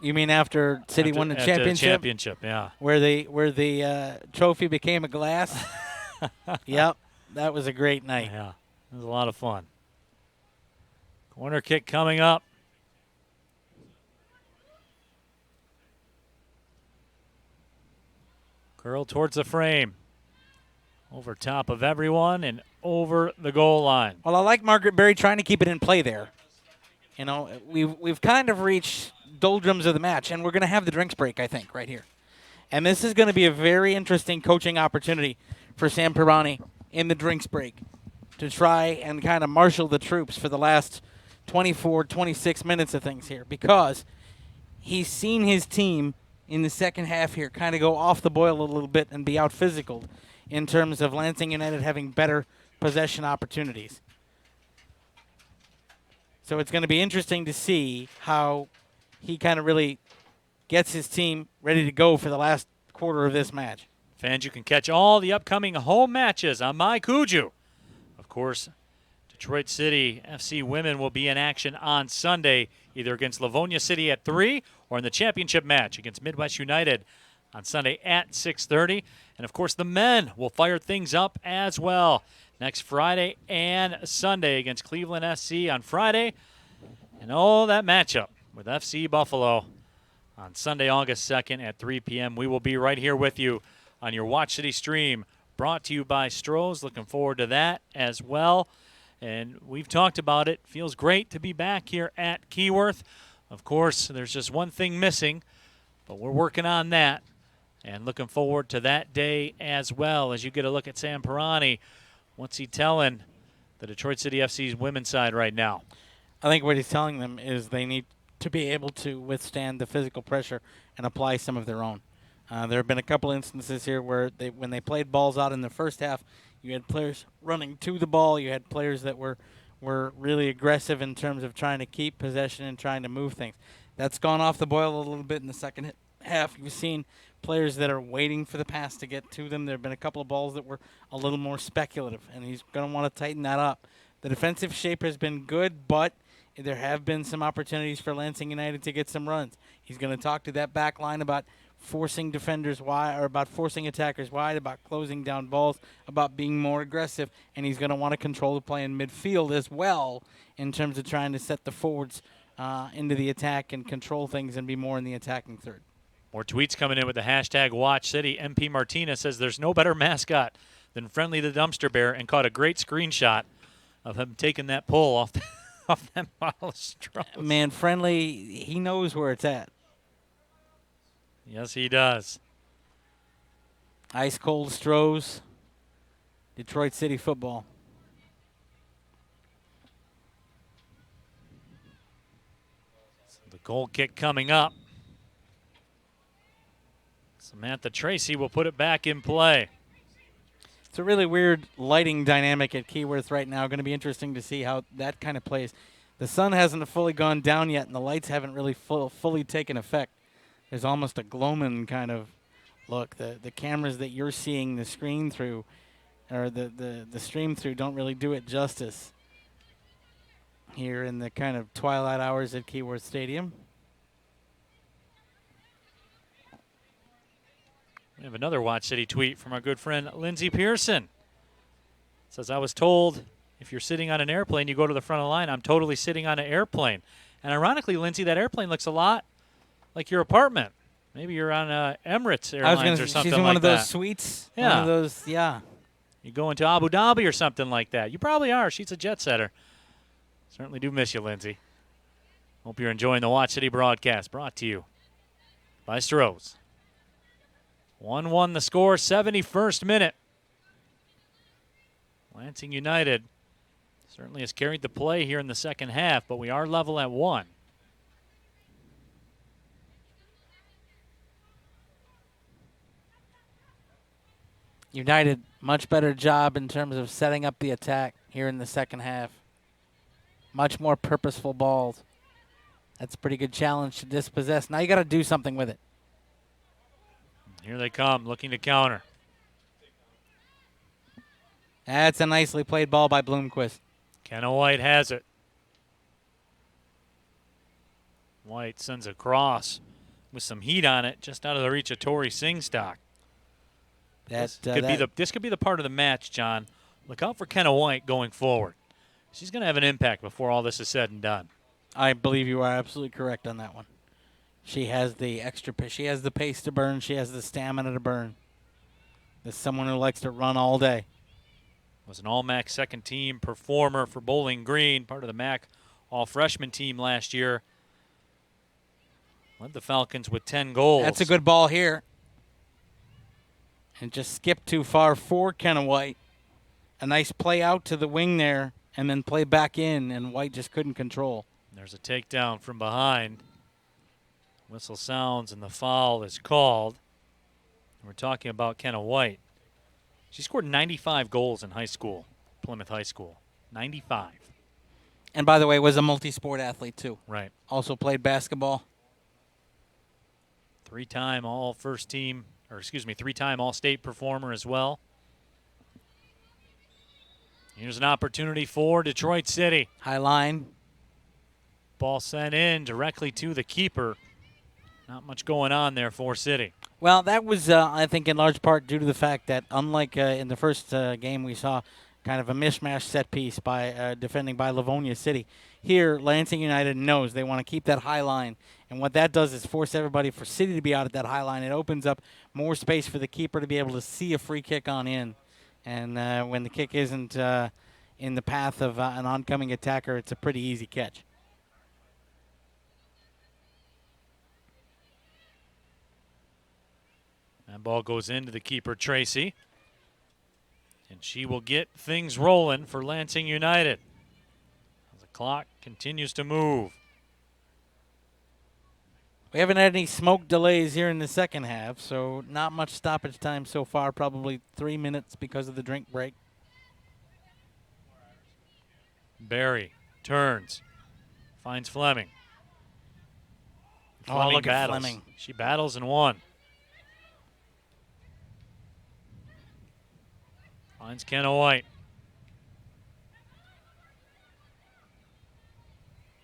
You mean after City won the championship? The championship, yeah. Where the trophy became a glass? Yep, that was a great night. Yeah, it was a lot of fun. Corner kick coming up. Curl towards the frame. Over top of everyone and over the goal line. Well, I like Margaret Berry trying to keep it in play there. You know, we've kind of reached doldrums of the match, and we're going to have the drinks break, I think, right here. And this is going to be a very interesting coaching opportunity for Sam Perroni in the drinks break to try and kind of marshal the troops for the last 24, 26 minutes of things here, because he's seen his team in the second half here kind of go off the boil a little bit and be out-physicaled in terms of Lansing United having better possession opportunities. So it's going to be interesting to see how he kind of really gets his team ready to go for the last quarter of this match. Fans, you can catch all the upcoming home matches on My Cuju. Of course, Detroit City FC women will be in action on Sunday, either against Livonia City at 3 or in the championship match against Midwest United on Sunday at 6:30. And, of course, the men will fire things up as well next Friday and Sunday against Cleveland SC on Friday. And, that matchup with FC Buffalo on Sunday, August 2nd at 3 p.m. We will be right here with you on your Watch City stream, brought to you by Stroh's. Looking forward to that as well. And we've talked about it. Feels great to be back here at Keyworth. Of course, there's just one thing missing, but we're working on that. And looking forward to that day as well as you get a look at Sam Perroni. What's he telling the Detroit City FC's women's side right now? I think what he's telling them is they need to be able to withstand the physical pressure and apply some of their own. There have been a couple instances here where when they played balls out in the first half, you had players running to the ball. You had players that were really aggressive in terms of trying to keep possession and trying to move things. That's gone off the boil a little bit in the second half. You've seen players that are waiting for the pass to get to them. There have been a couple of balls that were a little more speculative, and he's going to want to tighten that up. The defensive shape has been good, but there have been some opportunities for Lansing United to get some runs. He's going to talk to that back line about forcing defenders wide, or about forcing attackers wide, about closing down balls, about being more aggressive, and he's going to want to control the play in midfield as well in terms of trying to set the forwards into the attack and control things and be more in the attacking third. More tweets coming in with the hashtag WatchCity. MP Martinez says there's no better mascot than Friendly the Dumpster Bear, and caught a great screenshot of him taking that pull off that bottle of Stroh's. Man, Friendly, he knows where it's at. Yes, he does. Ice cold Stroh's, Detroit City football. So the goal kick coming up. Samantha Tracy will put it back in play. It's a really weird lighting dynamic at Keyworth right now. Going to be interesting to see how that kind of plays. The sun hasn't fully gone down yet, and the lights haven't really fully taken effect. There's almost a gloaming kind of look. The cameras that you're seeing the screen through, or the stream through, don't really do it justice here in the kind of twilight hours at Keyworth Stadium. We have another Watch City tweet from our good friend Lindsey Pearson. It says, I was told if you're sitting on an airplane, you go to the front of the line. I'm totally sitting on an airplane. And ironically, Lindsey, that airplane looks a lot like your apartment. Maybe you're on Emirates Airlines or something like that. She's in one of those suites. Yeah. One of those, yeah. You go into Abu Dhabi or something like that. You probably are. She's a jet setter. Certainly do miss you, Lindsey. Hope you're enjoying the Watch City broadcast, brought to you by Stroh's. 1-1 the score, 71st minute. Lansing United certainly has carried the play here in the second half, but we are level at 1. United, much better job in terms of setting up the attack here in the second half. Much more purposeful balls. That's a pretty good challenge to dispossess. Now you got to do something with it. Here they come, looking to counter. That's a nicely played ball by Bloomquist. Kenna White has it. White sends a cross with some heat on it, just out of the reach of Tori Singstock. This could be the part of the match, John. Look out for Kenna White going forward. She's going to have an impact before all this is said and done. I believe you are absolutely correct on that one. She has the extra pace. She has the pace to burn. She has the stamina to burn. There's someone who likes to run all day. Was an all-MAC second-team performer for Bowling Green, part of the MAC all-freshman team last year. Led the Falcons with 10 goals. That's a good ball here. And just skipped too far for Kenna White. A nice play out to the wing there, and then play back in, and White just couldn't control. There's a takedown from behind. Whistle sounds, and the foul is called. We're talking about Kenna White. She scored 95 goals in high school, Plymouth High School. 95. And by the way, was a multi-sport athlete too. Right. Also played basketball. Three-time three-time All-State performer as well. Here's an opportunity for Detroit City. High line. Ball sent in directly to the keeper. Not much going on there for City. Well, that was, I think, in large part due to the fact that, unlike in the first game, we saw kind of a mishmash set piece by defending by Livonia City. Here, Lansing United knows they want to keep that high line, and what that does is force everybody for City to be out at that high line. It opens up more space for the keeper to be able to see a free kick on in, and when the kick isn't in the path of an oncoming attacker, it's a pretty easy catch. That ball goes into the keeper, Tracy. And she will get things rolling for Lansing United as the clock continues to move. We haven't had any smoke delays here in the second half, so not much stoppage time so far, probably 3 minutes because of the drink break. Barry turns, finds Fleming. Oh, look at Fleming. She battles and won. Finds Kenna White.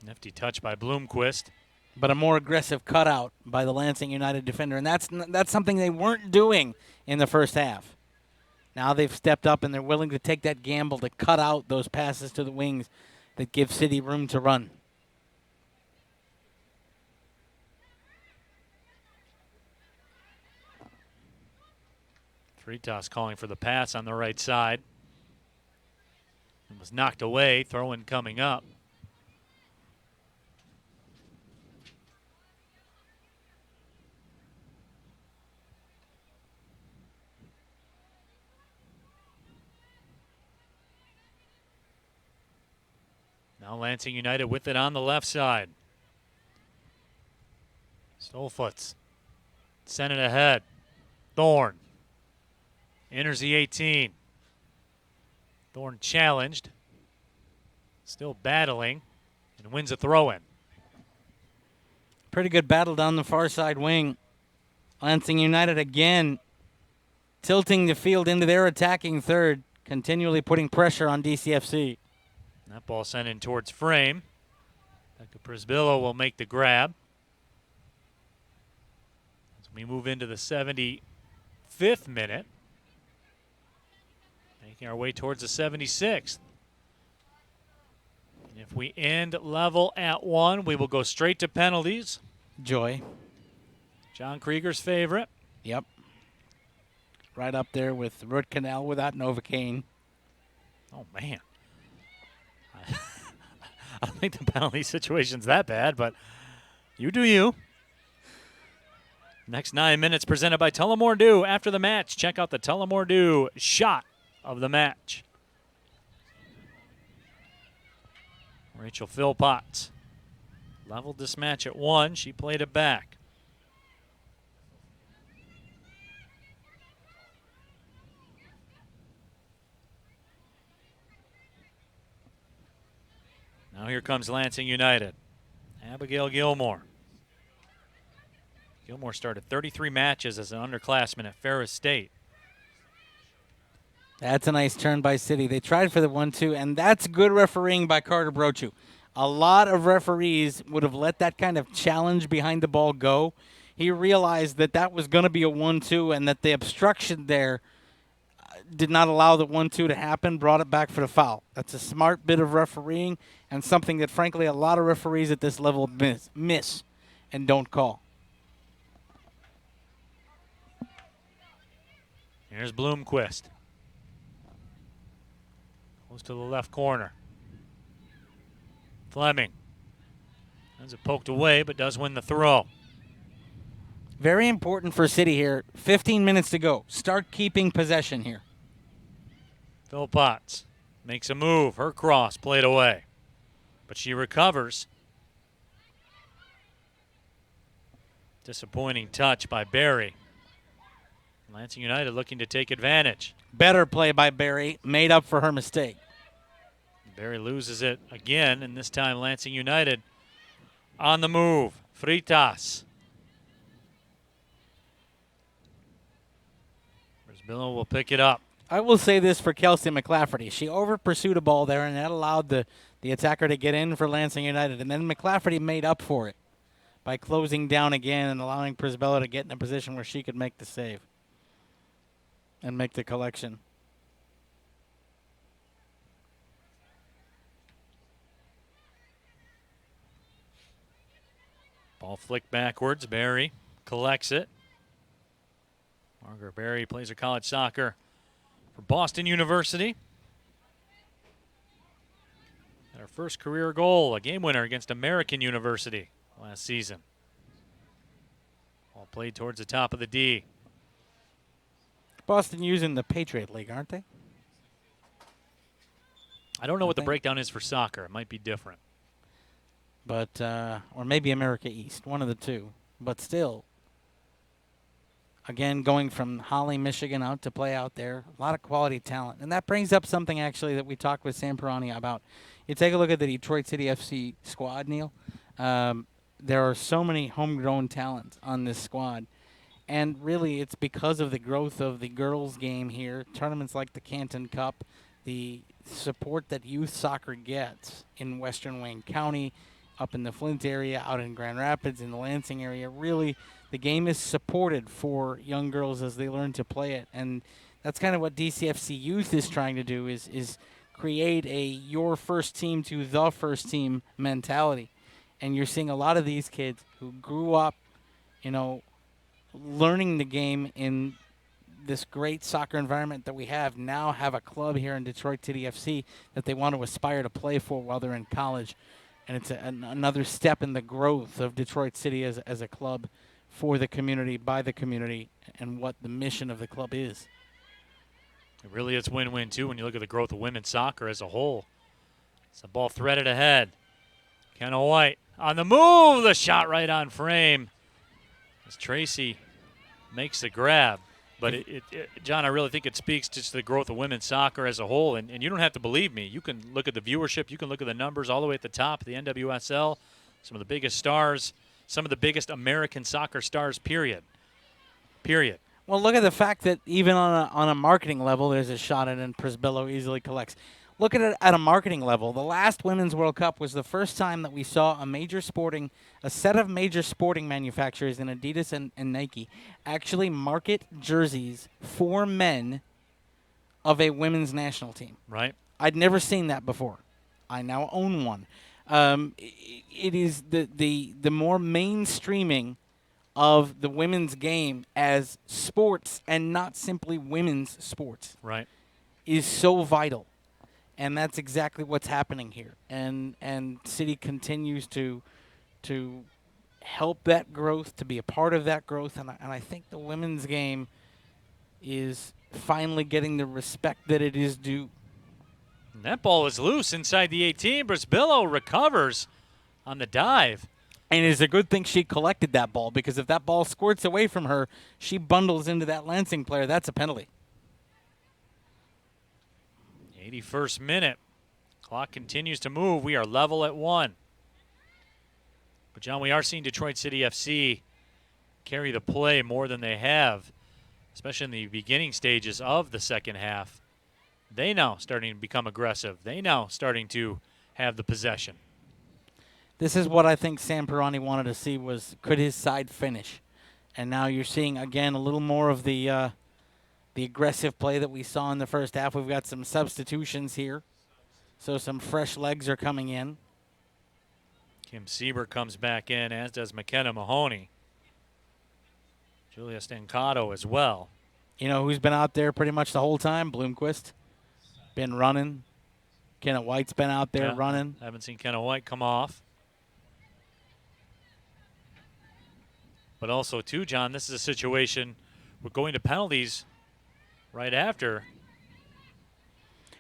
Nifty touch by Bloomquist. But a more aggressive cutout by the Lansing United defender, and that's something they weren't doing in the first half. Now they've stepped up, and they're willing to take that gamble to cut out those passes to the wings that give City room to run. Fritas calling for the pass on the right side. It was knocked away, throw-in coming up. Now Lansing United with it on the left side. Stolfutz sent it ahead. Thorne enters the 18. Thorne challenged. Still battling. and wins a throw-in. Pretty good battle down the far side wing. Lansing United again tilting the field into their attacking third, continually putting pressure on DCFC. That ball sent in towards frame. Becca Prisbillo will make the grab. As we move into the 75th minute, making our way towards the 76th. And if we end level at 1, we will go straight to penalties. Joy. John Krieger's favorite. Yep. Right up there with Root Canal without Novocaine. Oh, man. I don't think the penalty situation's that bad, but you do you. Next 9 minutes presented by Tullamore Dew. After the match, check out the Tullamore Dew shot of the match. Rachel Philpotts leveled this match at 1. She played it back. Now here comes Lansing United. Abigail Gilmore. Gilmore started 33 matches as an underclassman at Ferris State. That's a nice turn by City. They tried for the 1-2, and that's good refereeing by Carter Brochu. A lot of referees would have let that kind of challenge behind the ball go. He realized that that was going to be a 1-2 and that the obstruction there did not allow the 1-2 to happen, brought it back for the foul. That's a smart bit of refereeing and something that, frankly, a lot of referees at this level miss and don't call. Here's Bloomquist. Goes to the left corner. Fleming. Has it poked away, but does win the throw. Very important for City here. 15 minutes to go. Start keeping possession here. Philpotts makes a move. Her cross played away. But she recovers. Disappointing touch by Barry. Lansing United looking to take advantage. Better play by Barry. Made up for her mistake. Barry loses it again, and this time Lansing United on the move. Fritas. Brisbillo will pick it up. I will say this for Kelsey McClafferty. She over-pursued a ball there, and that allowed the attacker to get in for Lansing United. And then McClafferty made up for it by closing down again and allowing Prisbillo to get in a position where she could make the save and make the collection. Ball flicked backwards. Barry collects it. Margaret Barry plays her college soccer for Boston University. And her first career goal, a game winner against American University last season. Ball played towards the top of the D. Boston using the Patriot League, aren't they? I don't know what the breakdown is for soccer. It might be different. But, or maybe America East, one of the two. But still, again, going from Holly, Michigan out to play out there, a lot of quality talent. And that brings up something, actually, that we talked with Sam Perroni about. You take a look at the Detroit City FC squad, Neil. There are so many homegrown talents on this squad. And really, it's because of the growth of the girls' game here, tournaments like the Canton Cup, the support that youth soccer gets in Western Wayne County, up in the Flint area, out in Grand Rapids, in the Lansing area. Really, the game is supported for young girls as they learn to play it. And that's kind of what DCFC Youth is trying to do, is create a your first team to the first team mentality. And you're seeing a lot of these kids who grew up, learning the game in this great soccer environment that we have, now have a club here in Detroit City FC that they want to aspire to play for while they're in college. And it's another step in the growth of Detroit City as a club for the community, by the community, and what the mission of the club is. It really is win-win, too, when you look at the growth of women's soccer as a whole. It's a ball threaded ahead. Kenna White on the move. The shot right on frame as Tracy makes the grab. But, John, I really think it speaks to the growth of women's soccer as a whole. And you don't have to believe me. You can look at the viewership. You can look at the numbers all the way at the top of the NWSL, some of the biggest stars, some of the biggest American soccer stars, period. Well, look at the fact that even on a marketing level, there's a shot at it, and Prisbillo easily collects. Look at it at a marketing level. The last Women's World Cup was the first time that we saw a set of major sporting manufacturers in Adidas and Nike actually market jerseys for men of a women's national team. Right. I'd never seen that before. I now own one. It is the more mainstreaming of the women's game as sports and not simply women's sports. Right. Is so vital. And that's exactly what's happening here. And City continues to help that growth, to be a part of that growth. And I think the women's game is finally getting the respect that it is due. And that ball is loose inside the 18. Prisbillo recovers on the dive. And it's a good thing she collected that ball, because if that ball squirts away from her, she bundles into that Lansing player. That's a penalty. 81st minute. Clock continues to move. We are level at 1. But, John, we are seeing Detroit City FC carry the play more than they have, especially in the beginning stages of the second half. They now starting to become aggressive. They now starting to have the possession. This is what I think Sam Perroni wanted to see, was could his side finish. And now you're seeing, again, a little more of the aggressive play that we saw in the first half. We've got some substitutions here, so some fresh legs are coming in. Kim Siebert comes back in, as does McKenna Mahoney. Julia Stancato as well. You know who's been out there pretty much the whole time? Bloomquist. Been running. Kenna White's been out there running. Haven't seen Kenna White come off. But also, too, John, this is a situation we're going to penalties right after.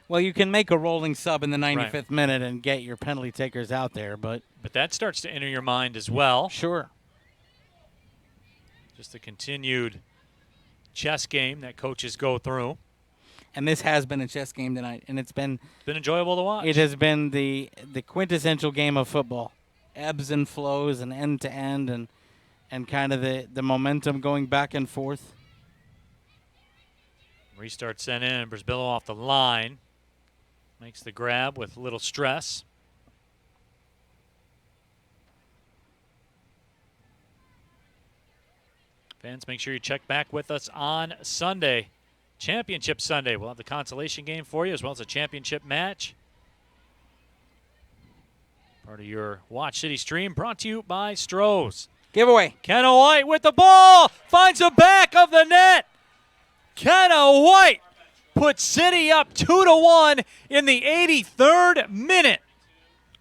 Well, you can make a rolling sub in the 95th minute and get your penalty takers out there, but that starts to enter your mind as well. Sure. Just the continued chess game that coaches go through. And this has been a chess game tonight, and it's been enjoyable to watch. It has been the quintessential game of football. Ebbs and flows and end to end, and kind of the momentum going back and forth. Restart sent in, Prisbillo off the line. Makes the grab with little stress. Fans, make sure you check back with us on Sunday. Championship Sunday. We'll have the consolation game for you, as well as a championship match. Part of your Watch City stream, brought to you by Stroh's. Giveaway. Kenna White with the ball. Finds the back of the net. Kenna White puts City up 2-1 in the 83rd minute.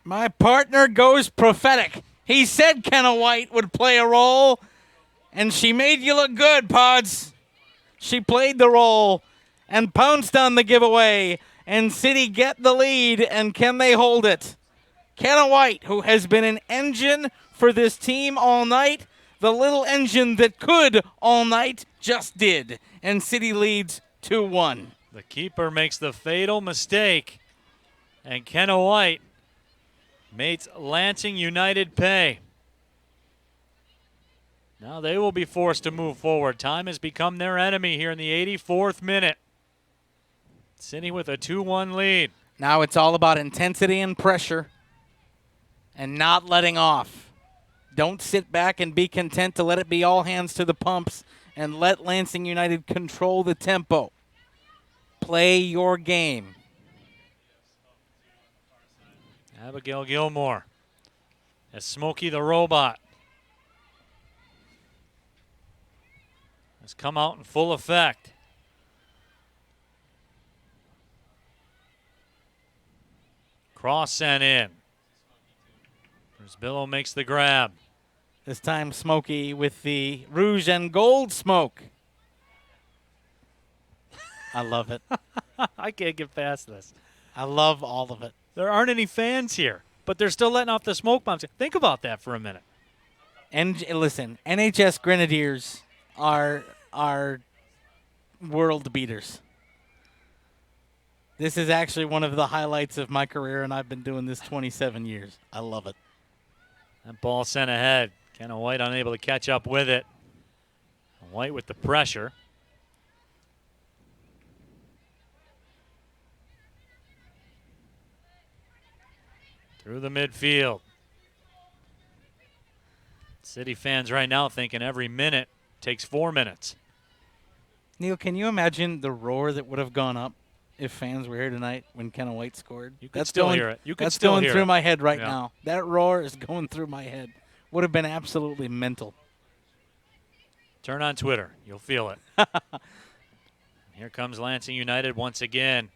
My partner goes prophetic. He said Kenna White would play a role, and she made you look good, Pods. She played the role and pounced on the giveaway, and City get the lead, and can they hold it? Kenna White, who has been an engine for this team all night, the little engine that could all night just did, and City leads 2-1. The keeper makes the fatal mistake, and Kenna White makes Lansing United pay. Now they will be forced to move forward. Time has become their enemy here in the 84th minute. City with a 2-1 lead. Now it's all about intensity and pressure and not letting off. Don't sit back and be content to let it be all hands to the pumps and let Lansing United control the tempo. Play your game. Abigail Gilmore as Smokey the Robot has come out in full effect. Cross sent in. Prisbillo makes the grab. This time Smokey with the rouge and gold smoke. I love it. I can't get past this. I love all of it. There aren't any fans here, but they're still letting off the smoke bombs. Think about that for a minute. And listen, NHS Grenadiers are world beaters. This is actually one of the highlights of my career, and I've been doing this 27 years. I love it. That ball sent ahead. Kenna White unable to catch up with it. White with the pressure. Through the midfield. City fans right now thinking every minute takes 4 minutes. Neil, can you imagine the roar that would have gone up if fans were here tonight when Kenna White scored? You could still hear it. You could that's still going hear through it. my head right Yeah. now. That roar is going through my head. Would have been absolutely mental. Turn on Twitter. You'll feel it. Here comes Lansing United once again.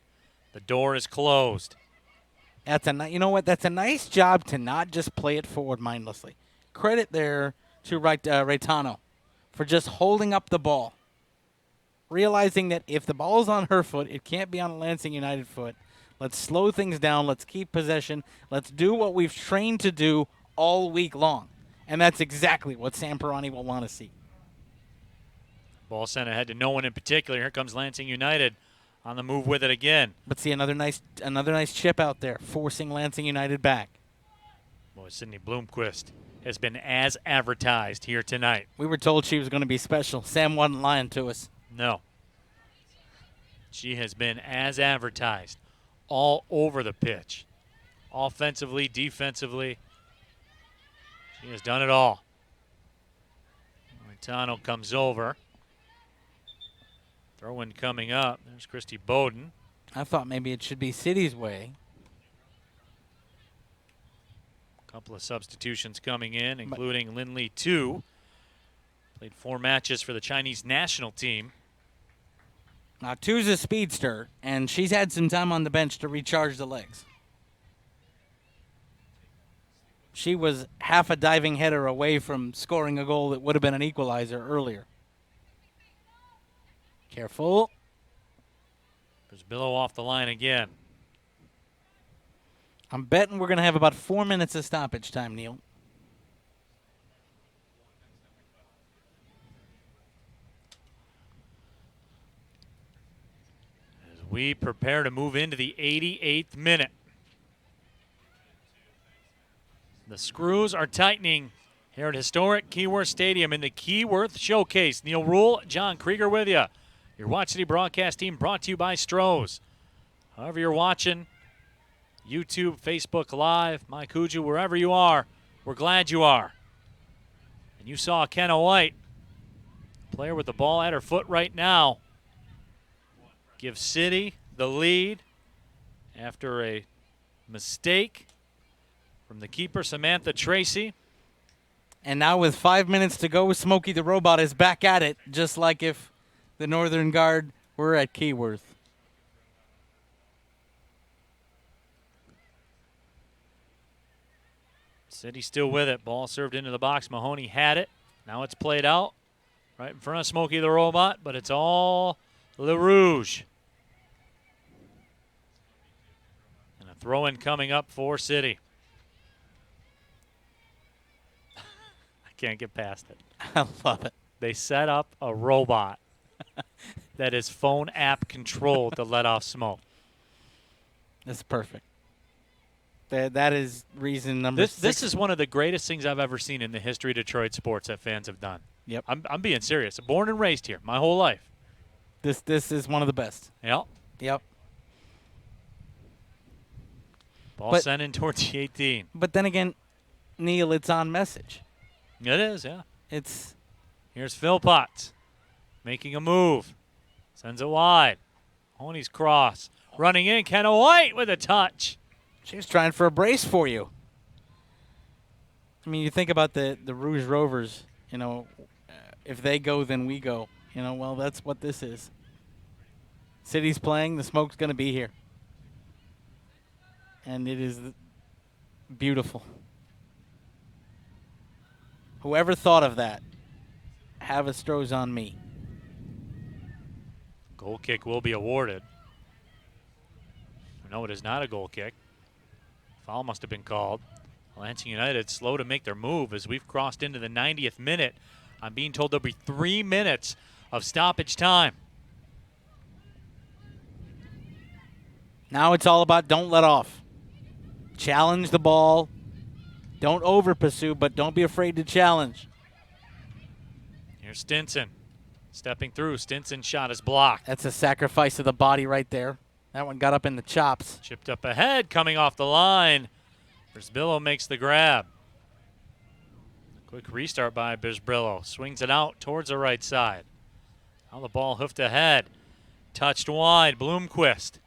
The door is closed. You know what? That's a nice job to not just play it forward mindlessly. Credit there to Reitano for just holding up the ball. Realizing that if the ball is on her foot, it can't be on a Lansing United foot. Let's slow things down. Let's keep possession. Let's do what we've trained to do all week long. And that's exactly what Sam Perroni will want to see. Ball sent ahead to no one in particular. Here comes Lansing United on the move with it again. But see, another nice chip out there, forcing Lansing United back. Boy, Sydney Bloomquist has been as advertised here tonight. We were told she was going to be special. Sam wasn't lying to us. No. She has been as advertised all over the pitch. Offensively, defensively. She has done it all. Reitano comes over. Throw-in coming up. There's Christy Bowden. I thought maybe it should be City's way. A couple of substitutions coming in, including Lindley 2. Played 4 matches for the Chinese national team. Now, 2's a speedster, and she's had some time on the bench to recharge the legs. She was half a diving header away from scoring a goal that would have been an equalizer earlier. Careful. There's Billow off the line again. I'm betting we're going to have about 4 minutes of stoppage time, Neil. As we prepare to move into the 88th minute. The screws are tightening here at historic Keyworth Stadium in the Keyworth Showcase. Neil Rule, John Krieger with you. Your Watch City broadcast team brought to you by Stroh's. However you're watching, YouTube, Facebook Live, Mike Hughey, wherever you are, we're glad you are. And you saw Kenna White, player with the ball at her foot right now, give City the lead after a mistake from the keeper, Samantha Tracy. And now with 5 minutes to go, Smokey the Robot is back at it, just like if the Northern Guard were at Keyworth. City still with it. Ball served into the box. Mahoney had it. Now it's played out right in front of Smokey the Robot, but it's all Le Rouge. And a throw-in coming up for City. I can't get past it. I love it. They set up a robot that is phone app controlled to let off smoke. That's perfect. That is reason number 6. This is one of the greatest things I've ever seen in the history of Detroit sports that fans have done. Yep. I'm being serious. Born and raised here my whole life. This is one of the best. Yep. Yep. Ball sent in towards the 18. But then again, Neil, it's on message. It is, yeah. Here's Philpott making a move. Sends it wide. Mahoney's cross. Running in. Kenna White with a touch. She was trying for a brace for you. I mean, you think about the Rouge Rovers, if they go, then we go. Well, that's what this is. City's playing, the smoke's going to be here. And it is beautiful. Whoever thought of that, have a Stroh's on me. Goal kick will be awarded. No, it is not a goal kick. Foul must have been called. Lansing United slow to make their move as we've crossed into the 90th minute. I'm being told there'll be 3 minutes of stoppage time. Now it's all about don't let off. Challenge the ball. Don't over-pursue, but don't be afraid to challenge. Here's Stinson. Stepping through. Stinson's shot is blocked. That's a sacrifice of the body right there. That one got up in the chops. Chipped up ahead, coming off the line. Brisbillo makes the grab. Quick restart by Brisbillo. Swings it out towards the right side. Now the ball hoofed ahead. Touched wide. Bloomquist.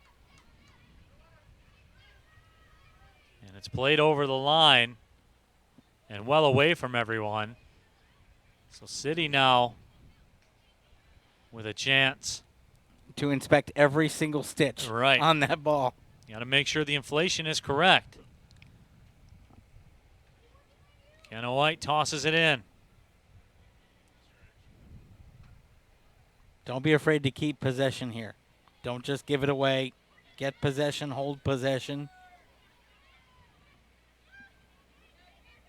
And it's played over the line and well away from everyone. So City now with a chance to inspect every single stitch on that ball. You got to make sure the inflation is correct. Kenna White tosses it in. Don't be afraid to keep possession here. Don't just give it away. Get possession, hold possession.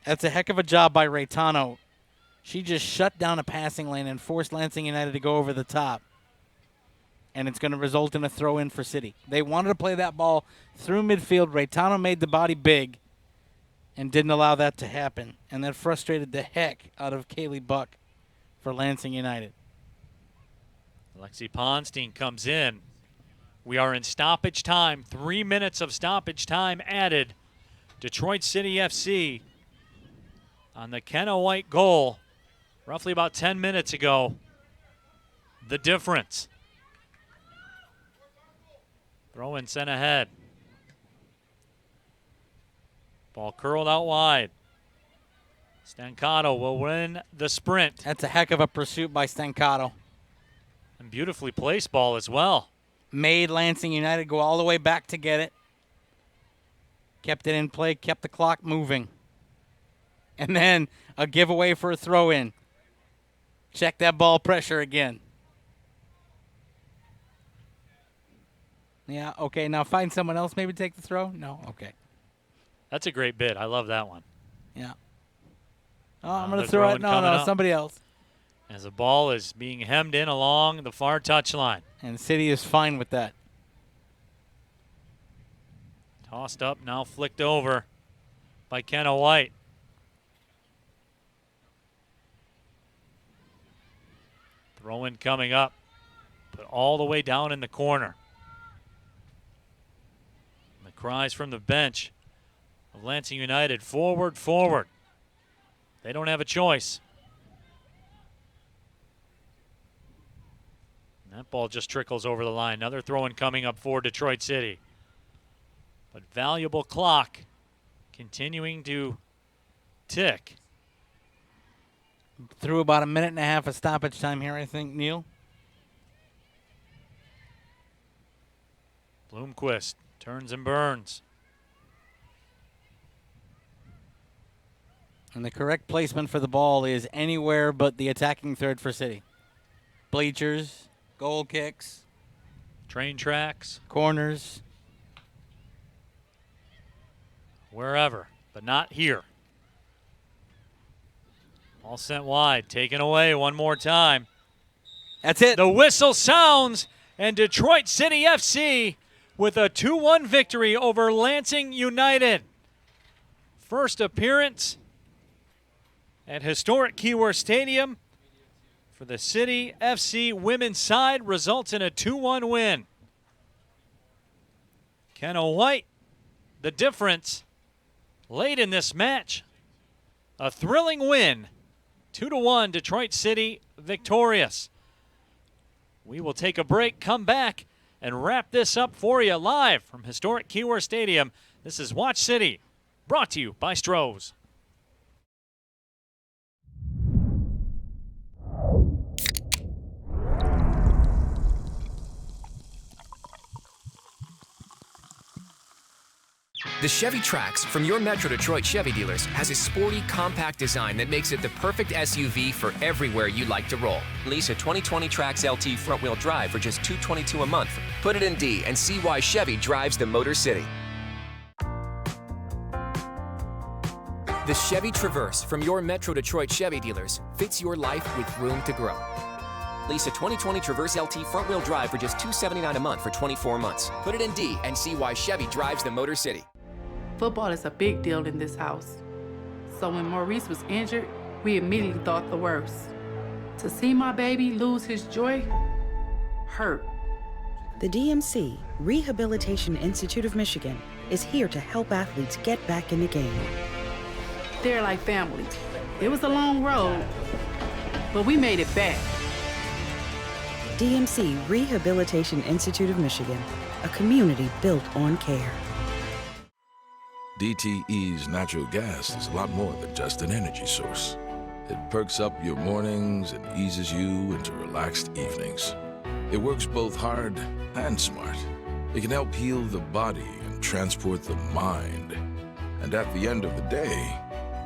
That's a heck of a job by Reitano. She just shut down a passing lane and forced Lansing United to go over the top. And it's going to result in a throw-in for City. They wanted to play that ball through midfield. Reitano made the body big and didn't allow that to happen. And that frustrated the heck out of Kaylee Buck for Lansing United. Lexi Ponstein comes in. We are in stoppage time. 3 minutes of stoppage time added. Detroit City FC on the Kenna White goal roughly about 10 minutes ago. The difference. Throw in sent ahead. Ball curled out wide. Stancato will win the sprint. That's a heck of a pursuit by Stancato. And beautifully placed ball as well. Made Lansing United go all the way back to get it. Kept it in play, kept the clock moving. And then a giveaway for a throw-in. Check that ball pressure again. Yeah, okay, now find someone else maybe take the throw? No? Okay. That's a great bid. I love that one. Yeah. Oh, I'm going to throw it. No, somebody else. As the ball is being hemmed in along the far touchline. And City is fine with that. Tossed up, now flicked over by Kenna White. Throw-in coming up, but all the way down in the corner. And the cries from the bench of Lansing United, forward, forward. They don't have a choice. And that ball just trickles over the line. Another throw-in coming up for Detroit City. But valuable clock continuing to tick. Through about a minute and a half of stoppage time here, I think, Neil. Bloomquist turns and burns. And the correct placement for the ball is anywhere but the attacking third for City. Bleachers, goal kicks. Train tracks. Corners. Wherever, but not here. All sent wide, taken away one more time. That's it. The whistle sounds, and Detroit City FC with a 2-1 victory over Lansing United. First appearance at historic Keyworth Stadium for the City FC women's side results in a 2-1 win. Kenna White, the difference late in this match. A thrilling win. 2-1, Detroit City victorious. We will take a break, come back, and wrap this up for you live from historic Keyworth Stadium. This is Watch City, brought to you by Stroh's. The Chevy Trax from your Metro Detroit Chevy dealers has a sporty, compact design that makes it the perfect SUV for everywhere you like to roll. Lease a 2020 Trax LT front-wheel drive for just $222 a month. Put it in D and see why Chevy drives the Motor City. The Chevy Traverse from your Metro Detroit Chevy dealers fits your life with room to grow. Lease a 2020 Traverse LT front-wheel drive for just $279 a month for 24 months. Put it in D and see why Chevy drives the Motor City. Football is a big deal in this house. So when Maurice was injured, we immediately thought the worst. To see my baby lose his joy hurt. The DMC, Rehabilitation Institute of Michigan, is here to help athletes get back in the game. They're like family. It was a long road, but we made it back. DMC, Rehabilitation Institute of Michigan, a community built on care. DTE's natural gas is a lot more than just an energy source. It perks up your mornings and eases you into relaxed evenings. It works both hard and smart. It can help heal the body and transport the mind. And at the end of the day,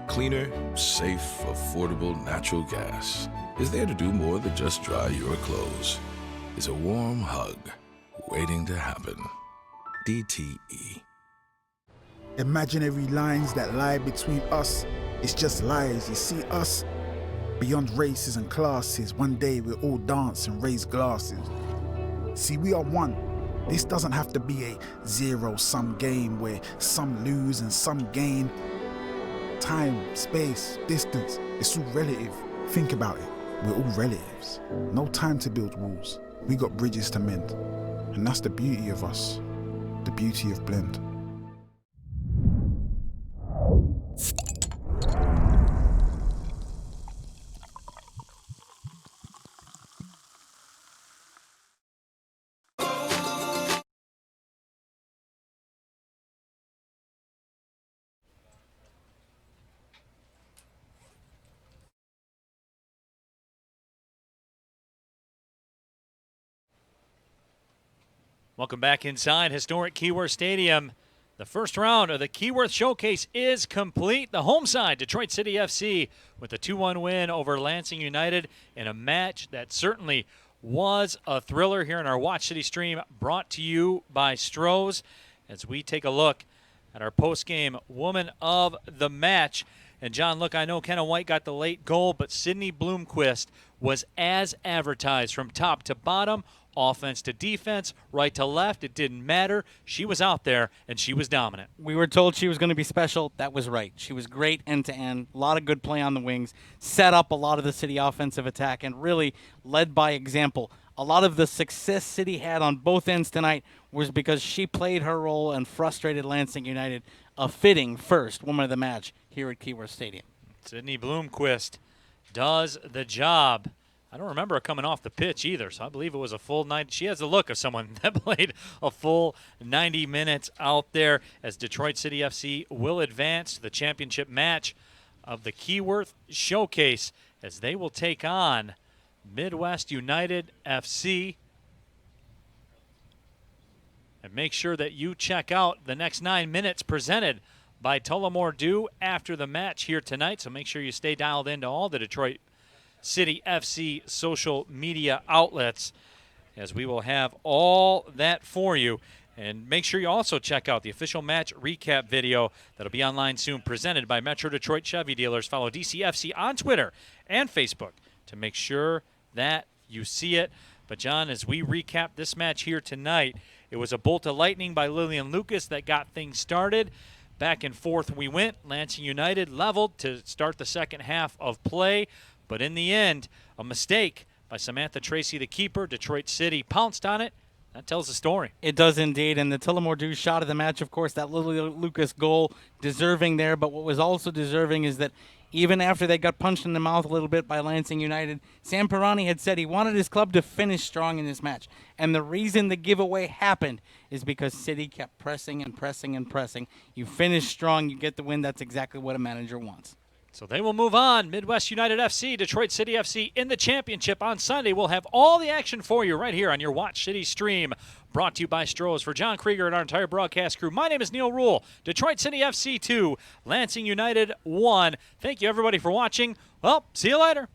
cleaner, safe, affordable natural gas is there to do more than just dry your clothes. It's a warm hug waiting to happen. DTE. Imaginary lines that lie between us, it's just lies. You see us? Beyond races and classes, one day we'll all dance and raise glasses. See, we are one. This doesn't have to be a zero-sum game where some lose and some gain. Time, space, distance, it's all relative. Think about it. We're all relatives. No time to build walls. We got bridges to mend. And that's the beauty of us. The beauty of blend. Welcome back inside historic Keyworth Stadium. The first round of the Keyworth Showcase is complete. The home side, Detroit City FC, with a 2-1 win over Lansing United in a match that certainly was a thriller here in our Watch City stream, brought to you by Stroh's, as we take a look at our post-game Woman of the Match. And, John, look, I know Kenna White got the late goal, but Sydney Bloomquist was as advertised from top to bottom, offense to defense, right to left. It didn't matter. She was out there, and she was dominant. We were told she was going to be special. That was right. She was great end-to-end. A lot of good play on the wings. Set up a lot of the City offensive attack and really led by example. A lot of the success City had on both ends tonight was because she played her role and frustrated Lansing United. A fitting first woman of the match here at Keyworth Stadium. Sydney Bloomquist does the job. I don't remember her coming off the pitch either, so I believe it was a full 90. She has the look of someone that played a full 90 minutes out there, as Detroit City FC will advance to the championship match of the Keyworth Showcase, as they will take on Midwest United FC. And make sure that you check out the next 9 minutes presented by Tullamore Dew after the match here tonight, so make sure you stay dialed into all the Detroit City FC social media outlets, as we will have all that for you. And make sure you also check out the official match recap video that'll be online soon, presented by Metro Detroit Chevy Dealers. Follow DCFC on Twitter and Facebook to make sure that you see it. But, John, as we recap this match here tonight, it was a bolt of lightning by Lillian Lucas that got things started. Back and forth we went. Lansing United leveled to start the second half of play. But in the end, a mistake by Samantha Tracy, the keeper. Detroit City pounced on it. That tells the story. It does indeed. And the Tullamore Dew shot of the match, of course, that Lily Lucas goal, deserving there. But what was also deserving is that even after they got punched in the mouth a little bit by Lansing United, Sam Perroni had said he wanted his club to finish strong in this match. And the reason the giveaway happened is because City kept pressing and pressing and pressing. You finish strong, you get the win. That's exactly what a manager wants. So they will move on. Midwest United FC, Detroit City FC in the championship on Sunday. We'll have all the action for you right here on your Watch City stream, brought to you by Stroh's. For John Krieger and our entire broadcast crew, my name is Neil Rule. Detroit City FC 2, Lansing United 1. Thank you, everybody, for watching. Well, see you later.